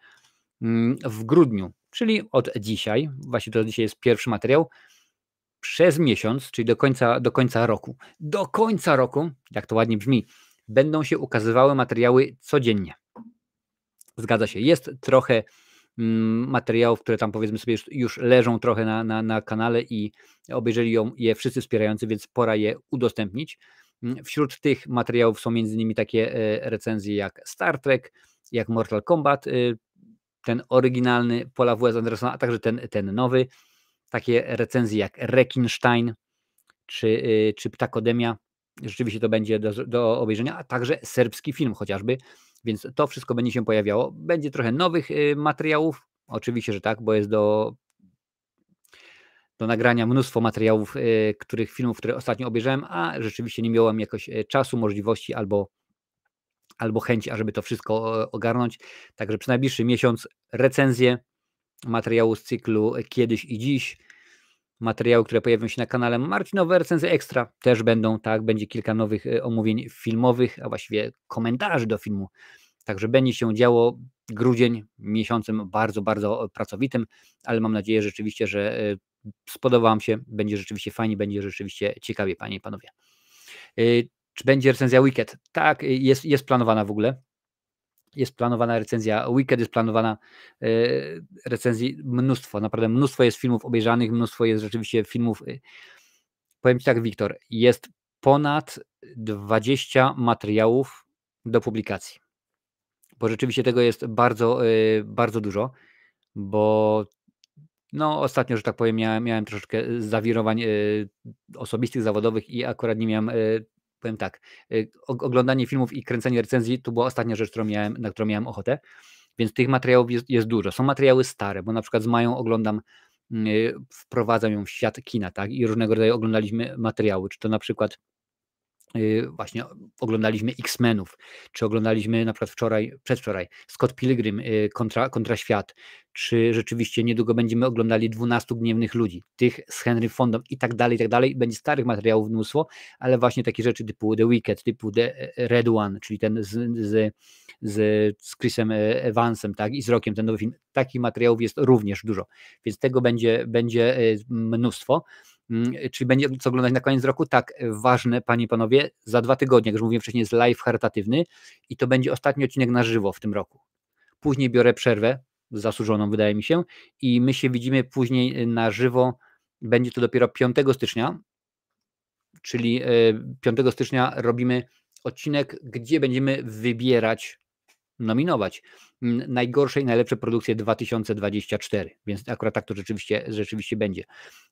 w grudniu, czyli od dzisiaj, właśnie to dzisiaj jest pierwszy materiał, przez miesiąc, czyli do końca roku, jak to ładnie brzmi, będą się ukazywały materiały codziennie. Zgadza się, jest trochę materiałów, które tam powiedzmy sobie już leżą trochę na kanale i obejrzeli je wszyscy wspierający, więc pora je udostępnić. Wśród tych materiałów są między innymi takie recenzje jak Star Trek, jak Mortal Kombat, ten oryginalny Paula W.S. Andersona, a także ten nowy. Takie recenzje jak Rekinstein czy Ptakodemia. Rzeczywiście to będzie do obejrzenia, a także serbski film chociażby, więc to wszystko będzie się pojawiało. Będzie trochę nowych materiałów, oczywiście, że tak, bo jest do nagrania mnóstwo materiałów, filmów, które ostatnio obejrzałem, a rzeczywiście nie miałem jakoś czasu, możliwości albo chęci, ażeby to wszystko ogarnąć. Także przez najbliższy miesiąc recenzje materiału z cyklu Kiedyś i Dziś, materiały, które pojawią się na kanale Marcinowe recenzje ekstra też będą, tak, będzie kilka nowych omówień filmowych, a właściwie komentarzy do filmu. Także będzie się działo. Grudzień miesiącem bardzo, bardzo pracowitym, ale mam nadzieję rzeczywiście, że spodoba wam się, będzie rzeczywiście fajnie, będzie rzeczywiście ciekawie, panie i panowie. Czy będzie recenzja Wicked? Tak, jest planowana w ogóle. Jest planowana recenzja Wicked, jest planowana recenzji mnóstwo, naprawdę mnóstwo jest filmów obejrzanych, mnóstwo jest rzeczywiście filmów. Powiem ci tak, Wiktor, jest ponad 20 materiałów do publikacji, bo rzeczywiście tego jest bardzo, bardzo dużo, bo no ostatnio, że tak powiem, miałem troszeczkę zawirowań osobistych, zawodowych i akurat nie miałem, powiem tak, oglądanie filmów i kręcenie recenzji to była ostatnia rzecz, na którą miałem ochotę, więc tych materiałów jest dużo. Są materiały stare, bo na przykład z Mają oglądam, wprowadzam ją w świat kina, tak, i różnego rodzaju oglądaliśmy materiały, czy to na przykład właśnie oglądaliśmy X-Menów, czy oglądaliśmy na przykład przedwczoraj Scott Pilgrim kontra świat, czy rzeczywiście niedługo będziemy oglądali 12 gniewnych ludzi, tych z Henry Fondą i tak dalej. Będzie starych materiałów mnóstwo, ale właśnie takie rzeczy typu The Wicked, typu The Red One, czyli ten z Chrisem Evansem, tak, i z Rockiem, ten nowy film. Takich materiałów jest również dużo, więc tego będzie mnóstwo. Czyli będzie co oglądać na koniec roku? Tak, ważne, panie i panowie, za 2 tygodnie, jak już mówiłem wcześniej, jest live charytatywny i to będzie ostatni odcinek na żywo w tym roku. Później biorę przerwę, zasłużoną wydaje mi się, i my się widzimy później na żywo, będzie to dopiero 5 stycznia, czyli 5 stycznia robimy odcinek, gdzie będziemy nominować najgorsze i najlepsze produkcje 2024, więc akurat tak to rzeczywiście będzie.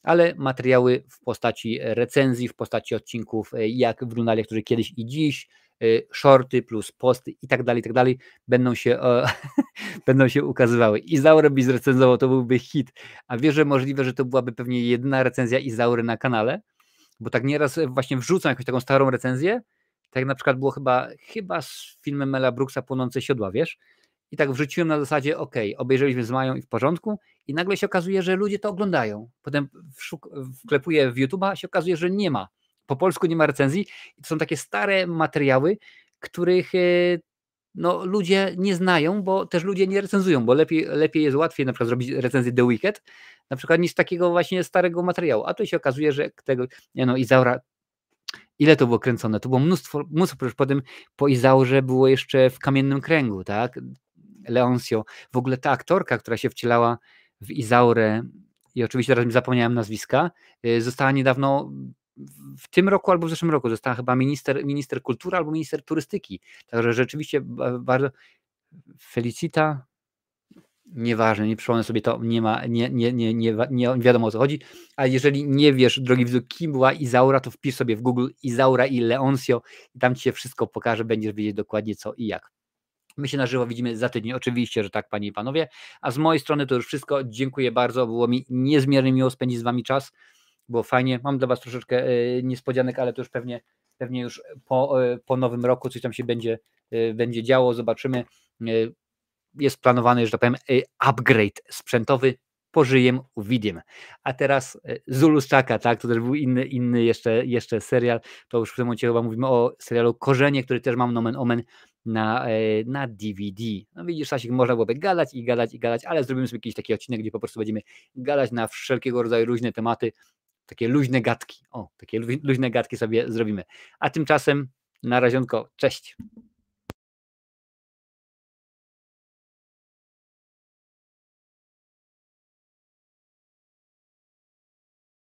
Ale materiały w postaci recenzji, w postaci odcinków, jak wyglądali aktorzy kiedyś i dziś, shorty plus posty i tak dalej, będą się ukazywały. Izaury byś zrecenzował, to byłby hit, a wiesz, że możliwe, że to byłaby pewnie jedyna recenzja Izaury na kanale, bo tak nieraz właśnie wrzucam jakąś taką starą recenzję, tak na przykład było chyba z filmem Mela Brooksa Płonące siodła, wiesz? I tak wrzuciłem na zasadzie, obejrzeliśmy z Mają i w porządku, i nagle się okazuje, że ludzie to oglądają. Potem wklepuję w YouTube'a, się okazuje, że nie ma. Po polsku nie ma recenzji i to są takie stare materiały, których no, ludzie nie znają, bo też ludzie nie recenzują, bo lepiej jest łatwiej na przykład zrobić recenzję The Wicked, na przykład niż takiego właśnie starego materiału, a tu się okazuje, że Izaura, ile to było kręcone? To było mnóstwo, przecież potem po Izaurze było jeszcze w Kamiennym Kręgu, tak? Leoncio, w ogóle ta aktorka, która się wcielała w Izaurę, i oczywiście teraz mi zapomniałem nazwiska, została niedawno, w tym roku albo w zeszłym roku, została chyba minister kultury albo minister turystyki, także rzeczywiście bardzo Felicita, nieważne, nie przypomnę sobie, to nie ma, nie wiadomo o co chodzi, a jeżeli nie wiesz, drogi widzu, kim była Izaura, to wpisz sobie w Google Izaura i Leoncio i tam ci się wszystko pokaże, będziesz wiedzieć dokładnie co i jak. My się na żywo widzimy za tydzień, oczywiście, że tak, panie i panowie, a z mojej strony to już wszystko, dziękuję bardzo, było mi niezmiernie miło spędzić z wami czas, było fajnie, mam dla was troszeczkę niespodzianek, ale to już pewnie już po nowym roku coś tam się będzie działo, zobaczymy. Jest planowany, że tak powiem, upgrade sprzętowy, pożyjem, uwidziem. A teraz Zuluszczaka, tak, to też był inny jeszcze serial, to już w tym momencie chyba mówimy o serialu Korzenie, który też mam nomen omen na DVD. No widzisz, Stasiek, można byłoby gadać, ale zrobimy sobie jakiś taki odcinek, gdzie po prostu będziemy gadać na wszelkiego rodzaju różne tematy, takie luźne gadki, takie luźne gadki sobie zrobimy. A tymczasem na razionko, cześć.